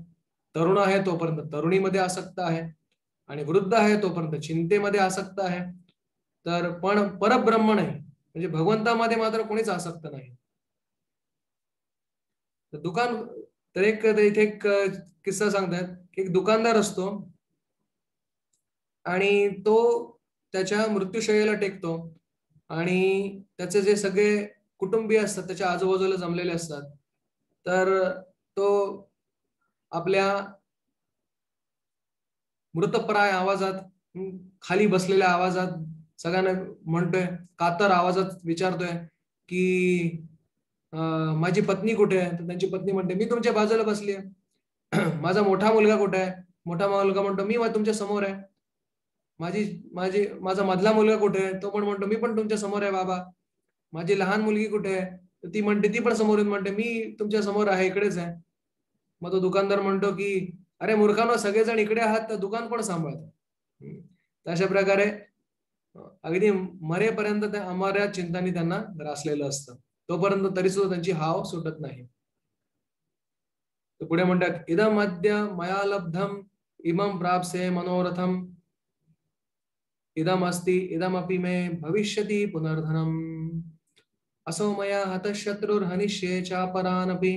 तरुण आहे तोपर्यंत तरुणीमध्ये आसक्त आहे आणि वृद्ध आहे तोपर्यंत चिंतेमध्ये आसक्त आहे. तर पण परब्रह्म नाही, म्हणजे भगवंतामध्ये मात्र कोणीच आसक्त नाही. दुकान तर इथे एक किस्सा सांगतात की एक दुकानदार असतो आणि तो त्याच्या मृत्यूशय्याला टेकतो आणि त्याचे जे सगळे कुटुंबीय असतात त्याच्या आजूबाजूला जमलेले असतात, तर तो आपल्या मृतप्राय आवाजात, खाली बसलेल्या आवाजात सगळ्यांना म्हणतोय, कातर आवाजात विचारतोय की माझी पत्नी कुठे आहे? तर त्यांची पत्नी म्हणते, मी तुमच्या बाजूला बसली आहे. माझा मोठा मुलगा कुठे आहे? मोठा मुलगा म्हणतो, मी तुमच्या समोर आहे. माझी माझी माझा मधला मुलगा कुठे आहे? तो पण म्हणतो, मी पण तुमच्या समोर आहे बाबा. माझी लहान मुलगी कुठे आहे? तर ती म्हणते, ती पण समोरून म्हणते, मी तुमच्या समोर आहे, इकडेच आहे. मग तो दुकानदार म्हणतो की, अरे मूर्खांनो, सगळेजण इकडे आहात तर दुकान कोण सांभाळतं? अशा प्रकारे अगदी मरेपर्यंत त्या अमर्याद चिंतानी त्यांना ग्रासलेलं असतं. तोपर्यंत तरी सुद्धा त्यांची हाव सुटत नाही. तर पुढे म्हणतात, इदम अद्य मया लब्धम इमं प्राप्से मनोरथम इदम अस्ति इदमपि मे भविष्यति पुनर्धनम असो मया हतशत्रुर्हनिष्ये चापरानपि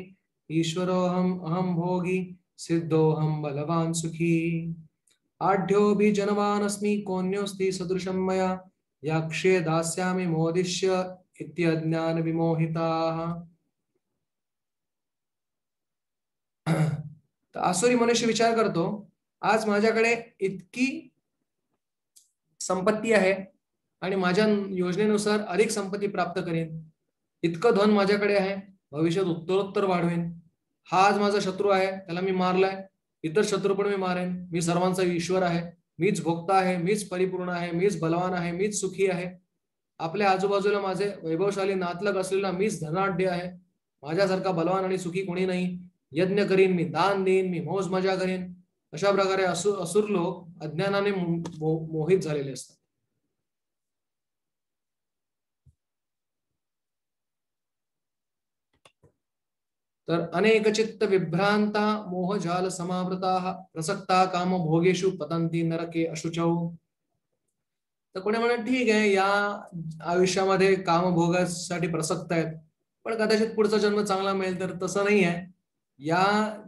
ईश्वरोऽहम् अहं भोगी सिद्धोऽहं बलवान सुखी आढ्योऽपि जनवानस्मि कोऽन्योऽस्ति सदृशं मया याक्षे दास्यामि मोदिष्य इत्यज्ञान विमोहिताः. तर आसुरी मनुष्य विचार करतो, आज माझ्याकडे इतकी संपत्ती आहे आणि माझ्या योजनेनुसार अधिक संपत्ती प्राप्त करेन, इतकं धन माझ्याकडे आहे, भविष्यात उत्तरोत्तर वाढवेन. हा आज माझा शत्रू आहे, त्याला मी मारलाय, इतर शत्रू पण मी मारेन. मी सर्वांचा ईश्वर आहे, मीच भोक्ता आहे, मीच परिपूर्ण आहे, मीच बलवान आहे, मीच सुखी आहे. आपल्या आजूबाजूला माझे वैभवशाली नातलग असलेला मीच धनाढ्य आहे. माझ्यासारखा बलवान आणि सुखी कोणी नाही. यज्ञ करीन मी, दान देईन मी, मौज मजा करीन. अशा प्रकारे असुर लोक अज्ञानाने मोहित झालेले असतात. तर अनेक चित्त विभ्रांता मोहजाल समावृता प्रसक्ता काम भोगेषु पतंती नरके अशुचौ. तर कोणी म्हणत, ठीक आहे, या आयुष्यामध्ये कामभोगासाठी प्रसक्त आहेत, पण कदाचित पुढचा जन्म चांगला मिळेल. तर तसं नाही आहे. या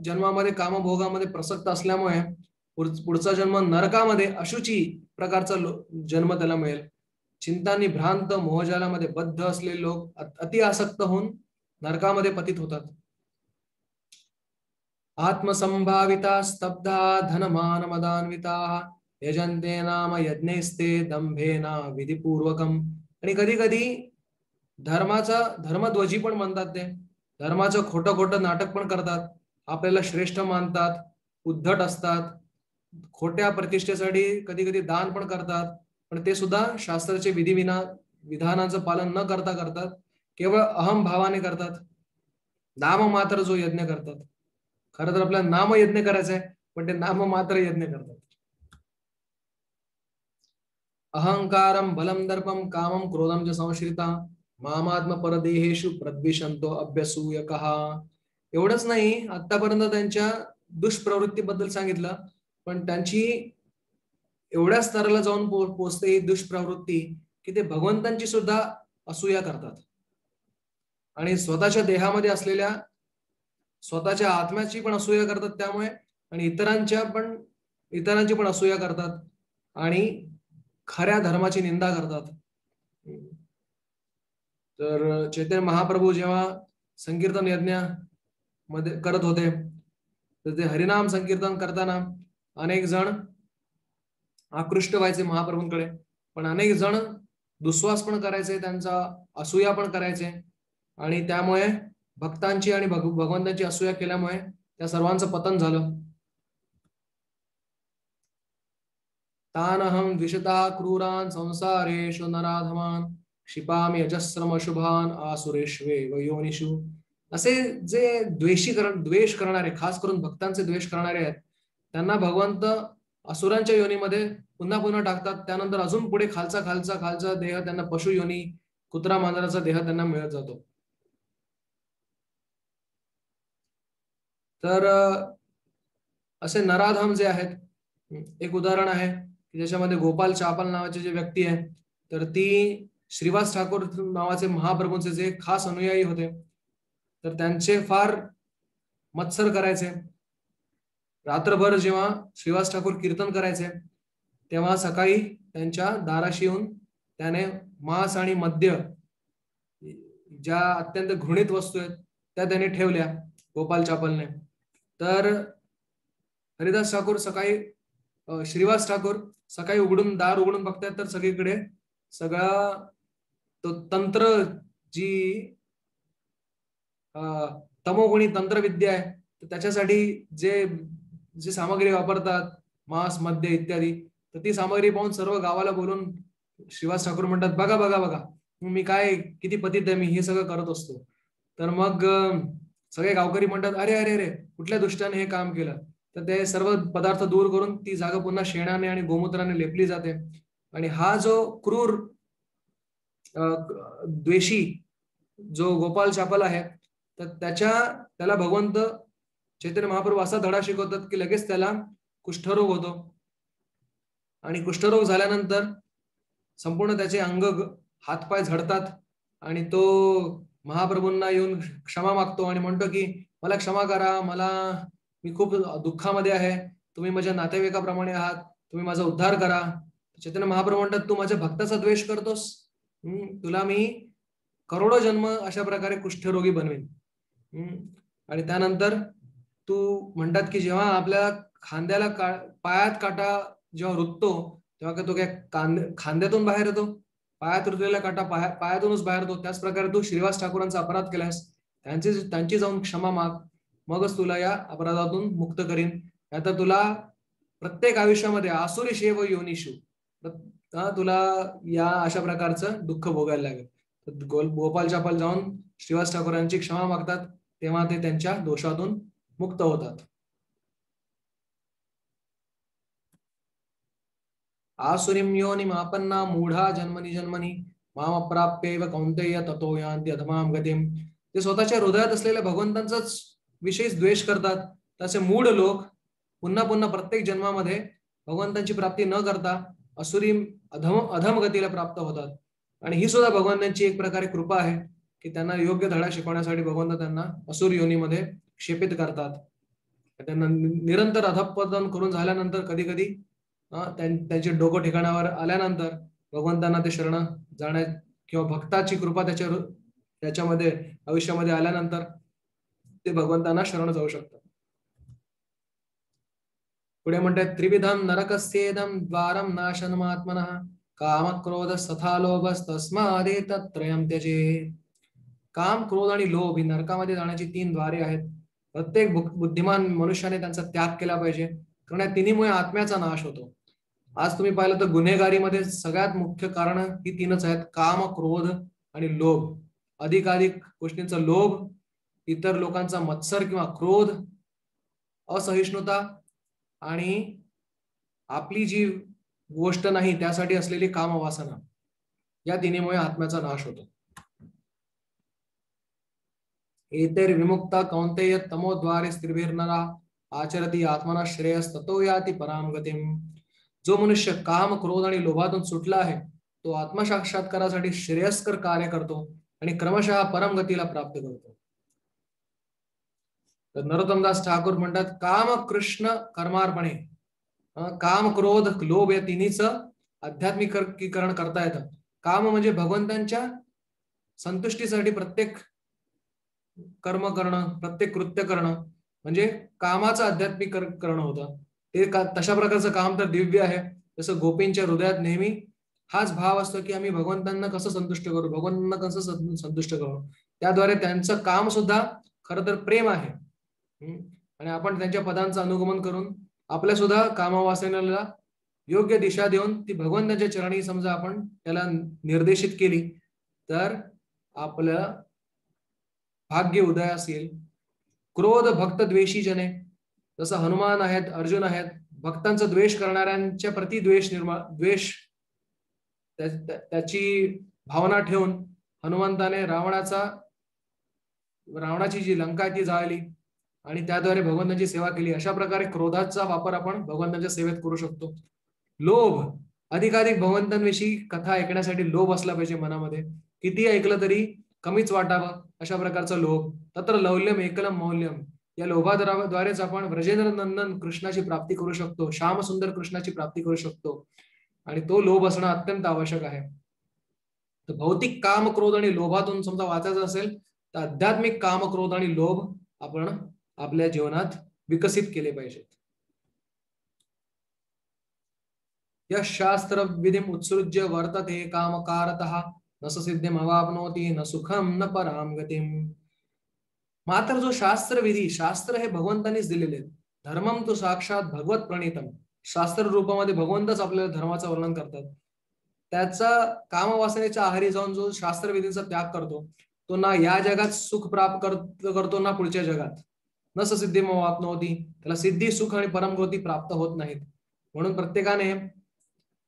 जन्मामध्ये कामभोगामध्ये प्रसक्त असल्यामुळे पुढचा जन्म नरकामध्ये अशुची प्रकारचा जन्म त्याला मिळेल. चिंतानी भ्रांत मोहजालामध्ये बद्ध असलेले लोक अति आसक्त होऊन नरकामध्ये पतित होतात. आत्मसंभाविता स्तब्धा धनमान मदान्विता यजंते नाम यज्ञैस्ते दंभेना विधिपूर्वकम. आणि कधी कधी धर्मध्वजी पण म्हणतात, ते धर्माचं खोटं खोटं नाटक पण करतात, आपल्याला श्रेष्ठ मानतात, उद्धट असतात, खोट्या प्रतिष्ठेसाठी कधी कधी दान पण करतात, पण ते सुद्धा शास्त्राचे विधानाचं पालन न करता करतात, केवळ अहम भावाने करतात. नाम मात्र जो यज्ञ करतात, खरं तर आपल्याला नाम यज्ञ करायचं आहे, पण ते नाम मात्र यज्ञ करतात. अहंकारम बलम दर्पम कामम क्रोधम च संश्रिता मामात्म परदेहेषु प्रद्विषंतो अभ्यसूयकः. एवढंच नाही, आतापर्यंत त्यांच्या दुष्प्रवृत्तीबद्दल सांगितलं, पण त्यांची एवढ्या स्तराला जाऊन पोहोचते ही दुष्प्रवृत्ती की ते भगवंतांची सुद्धा असूया करतात आणि स्वतःच्या देहामध्ये असलेल्या स्वतःच्या आत्म्याची पण असूया करतात त्यामुळे, आणि इतरांची पण असूया करतात आणि खऱ्या धर्माची निंदा करतात. तर चैतन्य महाप्रभू जेव्हा संकीर्तन यज्ञ मध्ये करत होते, तर ते हरिनाम संकीर्तन करताना अनेक जण आकृष्ट व्हायचे महाप्रभूंकडे, पण अनेक जण दुस्वास पण करायचे, त्यांचा असूया पण करायचे, आणि त्यामुळे भक्तांची आणि भगवंतांची असूया केल्यामुळे त्या सर्वांचं पतन झालं. तानहं द्विषता क्रूरान संसारेषु नराधमान क्षिपामि अजस्रम अशुभान आसुरेष्वेव योनिषु. असे जे द्वेष करणारे, खास करून भक्तांचे द्वेष करणारे आहेत, त्यांना भगवंत असुरांच्या योनीमध्ये पुन्हा पुन्हा टाकतात. त्यानंतर अजून पुढे खालचा देह त्यांना पशु योनी, कुत्रा मांजराचा देह त्यांना मिळत जातो. तर असे नराधम जे आहेत, एक उदाहरण आहे की ज्याच्यामध्ये गोपाल चापल नावाची जी व्यक्ती आहे, तर ती श्रीवास ठाकूर नावाचे महाप्रभूंचे जे खास अनुयायी होते, तर त्यांचे फार मत्सर करायचे. रात्रभर जेव्हा श्रीवास ठाकूर कीर्तन करायचे तेव्हा सकाळी त्यांच्या दाराशी येऊन त्याने मांस आणि मद्य, ज्या अत्यंत घृणित वस्तू आहेत, त्या त्याने ठेवल्या गोपाल चापलने. तर हरिदास ठाकूर सकाळी, श्रीवास ठाकूर सकाळी दार उघडून बघतात तर सगळीकडे सगळा तो तंत्र, जी तमोगुणी तंत्रविद्या आहे, तर त्याच्यासाठी जे जी सामग्री वापरतात, मांस मद्य इत्यादी, तर ती सामग्री पाहून सर्व गावाला बोलून श्रीवास ठाकूर म्हणतात, बघा बघा बघा मी काय किती पतित आहे, मी हे सगळं करत असतो. तर मग सगळे गावकरी म्हणतात, अरे अरे अरे कुठल्या दुष्टाने हे काम केलं. तर ते सर्व पदार्थ दूर करून ती जागा पुन्हा शेणाने आणि गोमूत्राने लेपली जाते. आणि हा जो क्रूर द्वेषी जो गोपाल चापल आहे, तर त्याला भगवंत चैतन्य महाप्रभू असा धडा शिकवतात की लगेच त्याला कुष्ठरोग होतो. आणि कुष्ठरोग झाल्यानंतर संपूर्ण त्याचे अंग हातपाय झडतात आणि तो महाप्रभूंना येऊन क्षमा मागतो आणि म्हणतो की मला क्षमा करा, मी खूप दुःखामध्ये आहे, तुम्ही माझ्या नातेवाईकाप्रमाणे आहात, तुम्ही माझा उद्धार करा. चैतन्य महाप्रभू म्हणतात, तू माझ्या भक्ताचा द्वेष करतोस, तुला मी करोडो जन्म अशा प्रकारे कुष्ठरोगी बनवेन. आणि त्यानंतर तू म्हणतात की जेव्हा आपल्या खांद्याला पायात काटा जेव्हा रुततो तेव्हा तो काय खांद्यातून बाहेर येतो, पायात रुतलेला काटा पायातूनच बाहेर येतो. त्याच प्रकारे तू श्रीवास ठाकूरांचा अपराध केलास, त्यांची जाऊन क्षमा माग, मगच तुला या अपराधातून मुक्त करीन. आता तुला प्रत्येक आयुष्यामध्ये आसुरी शेव योनिषू तुला या अशा प्रकारचं दुःख भोगायला लागेल. गोपाल चापल जाऊन श्रीवास ठाकूरांची क्षमा मागतात, तेव्हा ते त्यांच्या दोषातून मुक्त होतात. आसुरीं योनिमापन्ना मूढा जन्मनी जन्मनी माम अप्राप्यैव कौन्तेय ततो यान्ति अधमां गतिं. ते स्वतःच्या हृदयात असलेल्या भगवंतांचाच विशेष द्वेष करतात, तसे मूढ लोक पुन्हा पुन्हा प्रत्येक जन्मामध्ये भगवंतांची प्राप्ती न करता असुरी अधम गतीला प्राप्त होतात. आणि ही सुद्धा भगवंतांची एक प्रकारे कृपा आहे की त्यांना योग्य धडा शिकवण्यासाठी भगवंत त्यांना असुर योनीमध्ये क्षेपित करतात. त्यांना निरंतर अधःपतन करून झाल्यानंतर कधी कधी त्यांचे डोकं ठिकाणावर आल्यानंतर भगवंतांना ते शरण जाण्या किंवा भक्ताची कृपा त्याच्यामध्ये आयुष्यामध्ये आल्यानंतर ते भगवंतांना शरण जाऊ शकतात. पुढे म्हणतात, त्रिविधम नरकस्येदम द्वारम नाशनमात्मनः काम क्रोध तथा लोभस्तस्मादेतत्त्रयं त्यजेत्. काम, क्रोध आणि लोभ ही नरकामध्ये जाण्याची 3 द्वारे आहेत. प्रत्येक बुद्धिमान मनुष्याने त्यांचा त्याग केला पाहिजे, कारण या तिन्हीमुळे आत्म्याचा नाश होतो. आज तुम्ही पाहिलं तर गुन्हेगारीमध्ये सगळ्यात मुख्य कारण ही 3च आहेत, काम, क्रोध आणि लोभ. अधिकाधिक गोष्टींचा लोभ, इतर लोकांचा मत्सर किंवा क्रोध, असहिष्णुता आणि आपली जी गोष्ट नाही त्यासाठी असलेली कामवासना, या तिन्हीमुळे आत्म्याचा नाश होतो. एतेर विमुक्ता कौन्तेय तमोद्वारे स्त्रिभिर्नरा आचरती आत्मना श्रेयस्ततो याति पराम गतिम. जो मनुष्य काम, क्रोध आणि लोभातून सुटला आहे, तो आत्मसाक्षात्कारासाठी श्रेयस्कर कार्य करतो आणि क्रमशः परम गतीला प्राप्त करतो. तर नरोत्तमदास ठाकूर म्हणतात, काम कृष्ण कर्मार्पणे, काम, क्रोध, लोभ या तिन्हीचं आध्यात्मिकीकरण करता येतं. काम म्हणजे भगवंतांच्या संतुष्टीसाठी प्रत्येक कर्म करणं, प्रत्येक कृत्य करणं, म्हणजे कामाचं आध्यात्मिकीकरण होतं. ते तशा प्रकारचं काम तर दिव्य आहे. जसं गोपींच्या हृदयात नेहमी हाच भाव असतो की आम्ही भगवंतांना कसं संतुष्ट करू, भगवंतांना कसं संतुष्ट करू. त्याद्वारे त्यांचं काम सुद्धा खरं तर प्रेम आहे. आणि आपण त्यांच्या पदांचं अनुगमन करून आपल्या सुद्धा कामवासनेला योग्य दिशा देऊन ती भगवंताच्या चरणी समजा आपण त्याला निर्देशित केली तर आपलं भाग्य उदयास येईल. क्रोध भक्त द्वेषी जने, जसं हनुमान आहेत, अर्जुन आहेत, भक्तांचा द्वेष करणाऱ्यांच्या प्रति द्वेष त्याची भावना ठेवून हनुमंताने रावणाची जी लंका आहे ती जाळली आणि त्याद्वारे भगवंतांची सेवा केली. अशा प्रकारे क्रोधाचा वापर आपण भगवंतांच्या सेवेत करू शकतो. लोभ अधिकाधिक भगवंतांविषयी कथा ऐकण्यासाठी लोभ असला पाहिजे मनामध्ये. किती ऐकलं तरी कमीच वाटावं अशा प्रकारचा लोभ. तत्र लौल्यम एकलम मौल्यम. या लोभाद्वारेच आपण व्रजेंद्र नंदन कृष्णाची प्राप्ती करू शकतो, श्याम सुंदर कृष्णाची प्राप्ती करू शकतो. आणि तो लोभ असणं अत्यंत आवश्यक आहे. तर भौतिक काम क्रोध आणि लोभातून समजा वाचायचं असेल तर आध्यात्मिक काम क्रोध आणि लोभ आपण आपल्या जीवनात विकसित केले पाहिजेत. यः शास्त्र विधिम उत्सृज्य वर्तते कामकारतः न सिद्धिम अवाप्नोति न सुखम न पराम गतिम. मात्र जो शास्त्र विधी, शास्त्र हे भगवंतानीच दिलेले आहेत. धर्मम तो साक्षात भगवत प्रणीतम. शास्त्र रूपामध्ये भगवंतच आपल्याला धर्माचं वर्णन करतात. त्याचा कामवासनेच्या आहारी जाऊन जो शास्त्र विधीचा त्याग करतो तो ना या जगात सुख प्राप्त करतो ना पुढच्या जगात. न सिद्धी अवाप्नोति. त्याला सिद्धी, सुख आणि परमगती प्राप्त होत नाहीत. म्हणून प्रत्येकाने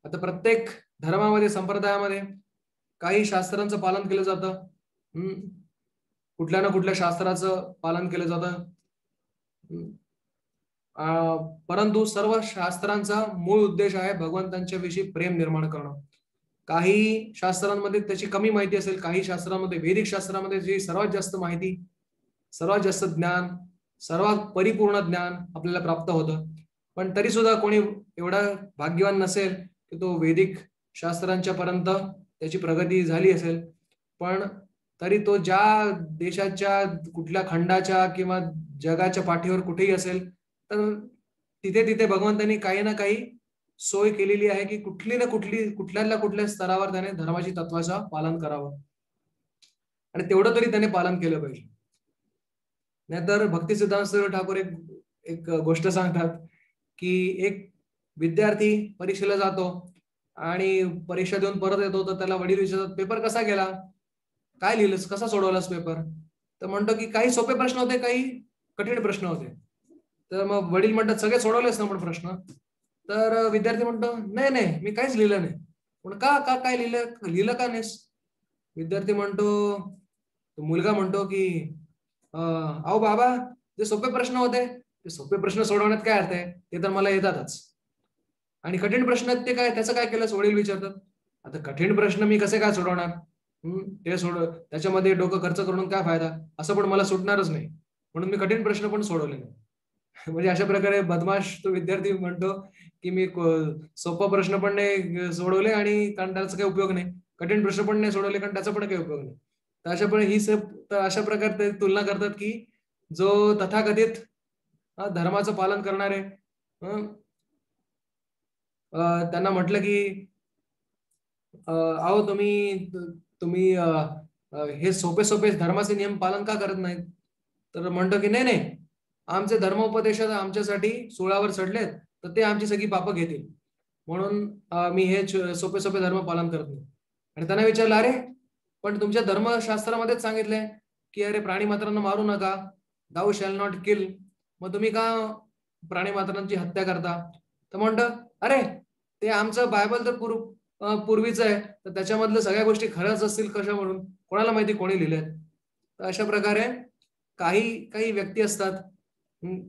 आता प्रत्येक धर्मामध्ये, संप्रदायामध्ये काही शास्त्रांचं पालन केलं जातं. कुठल्या ना कुठल्या शास्त्राचं पालन केलं जातं. परंतु सर्व शास्त्रांचा मूळ उद्देश आहे भगवंतांच्या विषयी प्रेम निर्माण करणं. काही शास्त्रांमध्ये त्याची कमी माहिती असेल, काही शास्त्रांमध्ये, वैदिक शास्त्रामध्ये जी सर्वात जास्त माहिती, सर्वात जास्त ज्ञान, सर्वात परिपूर्ण ज्ञान आपल्याला प्राप्त होतं. पण तरी सुद्धा कोणी एवढा भाग्यवान नसेल की तो वैदिक शास्त्रांच्या पर्यंत त्याची प्रगती झाली असेल, पण तरी तो ज्या देशाच्या, कुठल्या खंडाच्या किंवा जगाच्या पाठीवर कुठेही असेल तर तिथे तिथे भगवंतांनी काही ना काही सोय केलेली आहे की कुठल्या स्तरावर त्याने धर्माची तत्वाचं पालन करावं. आणि तेवढं तरी त्याने पालन केलं पाहिजे. नाहीतर भक्ती सिद्धांत ठाकूर एक गोष्ट सांगतात की एक विद्यार्थी परीक्षेला जातो आणि परीक्षा देऊन परत येतो तर त्याला वडील विचारतात, पेपर कसा गेला, काय लिहिलंस, कसा सोडवलास पेपर. तर म्हणतो की काही सोपे प्रश्न होते, काही कठीण प्रश्न होते. तर मग वडील म्हणतात सगळे सोडवलेस ना पण प्रश्न. तर विद्यार्थी म्हणतो नाही नाही मी काहीच लिहिलं नाही. पण का का काय लिहिलं का नाहीस. विद्यार्थी म्हणतो, मुलगा म्हणतो की अहो बाबा ते सोपे प्रश्न होते, ते सोपे प्रश्न सोडवण्यात काय अर्थ आहे, ते तर मला येतातच. आणि कठीण प्रश्न ते काय, त्याचं काय केलं, वडील विचारतात. आता कठीण प्रश्न मी कसे काय सोडवणार, ते त्याच्यामध्ये डोकं खर्च करून काय फायदा, असं पण मला सुटणारच नाही, म्हणून मी कठीण प्रश्न पण सोडवले नाही. म्हणजे अशा प्रकारे बदमाश तो विद्यार्थी म्हणतो की मी सोपा प्रश्न पण नाही सोडवले आणि कारण त्याचा काही उपयोग नाही, कठीण प्रश्न पण नाही सोडवले कारण त्याचा पण काही उपयोग नाही. तर अशा प्रकारे तुलना करतात की जो तथाकथित धर्माचं पालन करणारे त्यांना म्हटलं की अहो तुम्ही हे सोपे सोपे धर्माचे नियम पालन का करत नाहीत. तर म्हणतो की नाही नाही आमचे धर्मोपदेशात आमच्यासाठी सुळावर चढलेत तर ते आमची सगळी पापं घेतील, म्हणून मी हे सोपे सोपे धर्म पालन करत नाही. आणि त्यांना विचारलं, अरे पण तुमच्या धर्मशास्त्रामध्येच सांगितलंय की अरे प्राणी मात्रांना मारू नका, दाऊ शॅल नॉट किल, मग तुम्ही का प्राणी मात्रांची हत्या करता. तर म्हणतं अरे ते आमचं बायबल तर पूर्वीचं आहे, तर त्याच्यामधल्या सगळ्या गोष्टी खरंच असतील कशा म्हणून, कोणाला माहिती कोणी लिहिलेत. तर अशा प्रकारे काही व्यक्ती असतात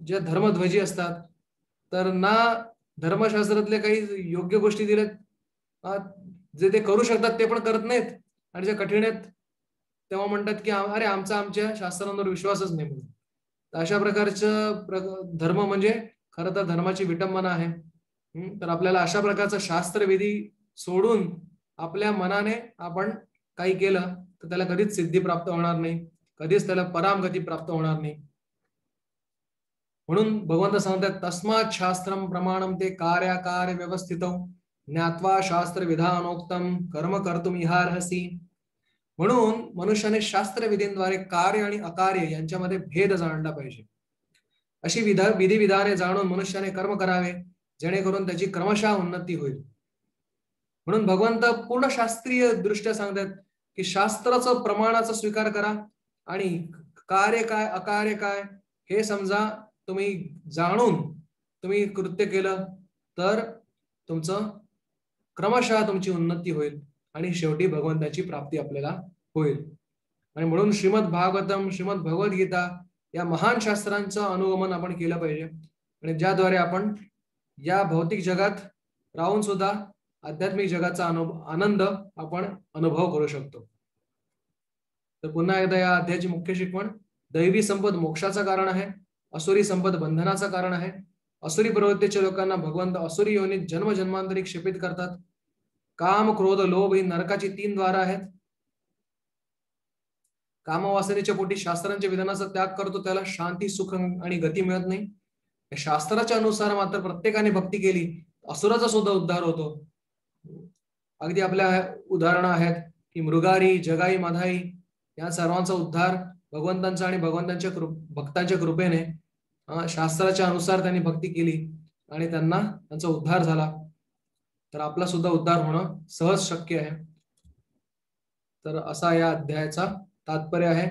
ज्या धर्मध्वजी असतात, तर ना धर्मशास्त्रातले काही योग्य गोष्टी दिल्यात, जे ते करू शकतात ते पण करत नाहीत, आणि जे कठीण आहेत तेव्हा म्हणतात की अरे आमच्या शास्त्रांवर विश्वासच नाही म्हणून. तर अशा प्रकारचं धर्म म्हणजे खरं तर धर्माची विटंबना आहे. तर आपल्याला अशा प्रकारचा शास्त्रविधी सोडून आपल्या मनाने आपण काही केलं तर त्याला कधीच सिद्धी प्राप्त होणार नाही, कधीच त्याला परामगती प्राप्त होणार नाही. म्हणून भगवंत सांगतात तस्मात् शास्त्रम प्रमाणम ते कार्याकार्य व्यवस्थितौ ज्ञात्वा शास्त्र विधानोक्तम कर्म कर्तुम इहार्हसि. म्हणून मनुष्याने शास्त्र विधींद्वारे कार्य आणि अकार्य यांच्यामध्ये भेद जाणला पाहिजे. अशी विधी विधाने जाणून मनुष्याने कर्म करावे जेणेकरून त्याची क्रमशः उन्नती होईल. म्हणून भगवंत पूर्ण शास्त्रीय दृष्ट्या सांगतात की शास्त्राचं प्रमाणाचा स्वीकार करा आणि कार्य काय अकार्य काय हे समजा. तुम्ही जाणून तुम्ही कृत्य केलं तर तुमचं क्रमशः तुमची उन्नती होईल आणि शेवटी भगवंताची प्राप्ती आपल्याला होईल. आणि म्हणून श्रीमद भागवतम, श्रीमद भगवद्गीता या महान शास्त्रांचं अनुगमन आपण केलं पाहिजे, आणि ज्याद्वारे आपण या भौतिक जगात राहून सुद्धा आध्यात्मिक जगाचा आनंद आपण अनुभव करू शकतो. तर पुन्हा एकदा या अध्यायाची मुख्य शिकवण: दैवी संपद मोक्षाचं कारण आहे, असुरी संपद बंधनाचं कारण आहे. असुरी प्रवृत्तीच्या लोकांना भगवंत असुरी योनीत जन्मजन्मांतरी क्षेपित करतात. काम, क्रोध, लोभ ही नरकाची 3 द्वार आहेत. कामवासनेच्या पोटी शास्त्रांच्या विधानाचा त्याग करतो त्याला शांती, सुख आणि गती मिळत नाही. शास्त्राच्या अनुसार मात्र प्रत्येकाने भक्ती केली असुराचा सुद्धा उद्धार होतो. अगदी आपल्या उदाहरणं आहेत की मृगारी, जगाई, माधाई या सर्वांचा उद्धार भगवंतांचा आणि भगवंतांच्या भक्तांच्या कृपेने शास्त्राच्या अनुसार त्यांनी भक्ती केली आणि त्यांचा उद्धार झाला. तर आपला सुद्धा उद्धार होणं सहज शक्य आहे. तर असा या अध्यायाचा तात्पर्य आहे.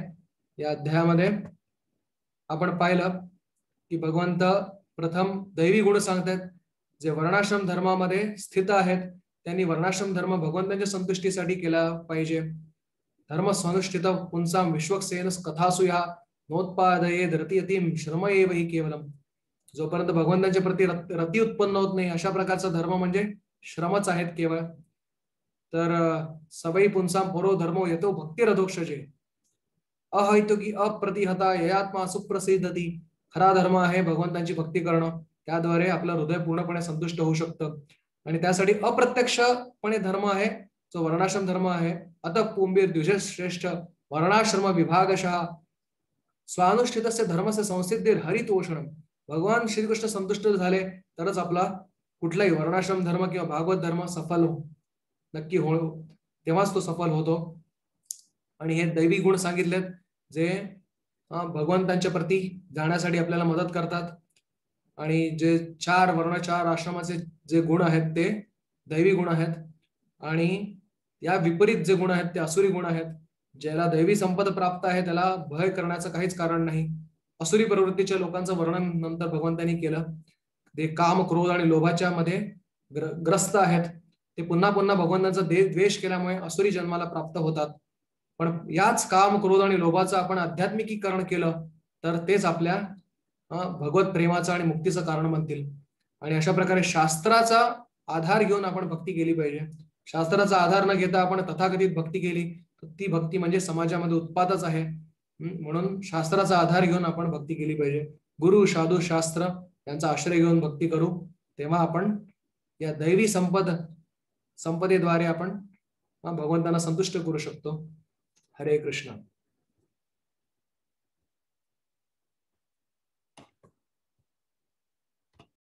या अध्यायामध्ये आपण पाहिलं की भगवंत प्रथम दैवी गुण सांगतात. जे वर्णाश्रम धर्मामध्ये स्थित आहेत त्यांनी वर्णाश्रम धर्म भगवंतांच्या संतुष्टीसाठी केला पाहिजे. धर्म संनुष्ठित पुंसाम विश्वक्सेन कथासु या नोत्पादये धृतियतीम श्रम एव हि केवलम. जोपर्यंत भगवंतांच्या प्रती रती उत्पन्न होत नाही अशा प्रकारचा धर्म म्हणजे श्रमच आहेत केवळ. तर सवई पुंसाम परो धर्मो यतो भक्तिरधोक्षजे अहैतुकी अप्रतिहता ययात्मा सुप्रसिद्धती. खरा धर्म आहे भगवंतांची भक्ती करणं. त्याद्वारे आपलं हृदय पूर्णपणे संतुष्ट होऊ शकतं. आणि त्यासाठी अप्रत्यक्षपणे धर्म आहे जो वर्णाश्रम धर्म आहे. अतः पुंबीर द्विज श्रेष्ठ वर्णाश्रम विभागशः स्वानुष्ठितस्य धर्मस्य संसिद्धीर हरितोषणम. भगवान श्रीकृष्ण संतुष्ट झाले तरच आपला कुठलाही वर्णाश्रम धर्म किंवा भागवत धर्म सफल नक्की हो, तेव्हाच तो सफल होतो. आणि हे दैवी गुण सांगितलेत जे भगवंतांच्या प्रती जाण्यासाठी आपल्याला मदत करतात. आणि जे 4 वर्ण 4 आश्रमाचे जे गुण आहेत ते दैवी गुण आहेत. आणि या विपरीत जे गुण आहेत ते असुरी गुण आहेत. ज्याला दैवी संपद प्राप्त आहे त्याला भय करण्याचं काहीच कारण नाही. असुरी प्रवृत्तीच्या लोकांचं वर्णन नंतर भगवंतांनी केलं. ते काम, क्रोध आणि लोभाच्या मध्ये ग्रस्त आहेत. ते पुन्हा पुन्हा भगवंतांचा द्वेष केल्यामुळे असुरी जन्माला प्राप्त होतात. पण याच काम, क्रोध आणि लोभाचं आपण आध्यात्मिकीकरण केलं तर तेच आपल्या भगवत प्रेमाचं आणि मुक्तीचं कारण बनतील. आणि अशा प्रकारे शास्त्राचा आधार घेऊन आपण भक्ती केली पाहिजे. शास्त्राचा आधार न घेता आपण तथाकथित भक्ती केली तर ती भक्ती म्हणजे समाजामध्ये उत्पातच आहे. म्हणून शास्त्राचा आधार घेऊन आपण भक्ती केली पाहिजे. गुरु, साधू, शास्त्र यांचा आश्रय घेऊन भक्ती करू तेव्हा आपण या दैवी संपदेद्वारे आपण भगवंतांना संतुष्ट करू शकतो. हरे कृष्ण.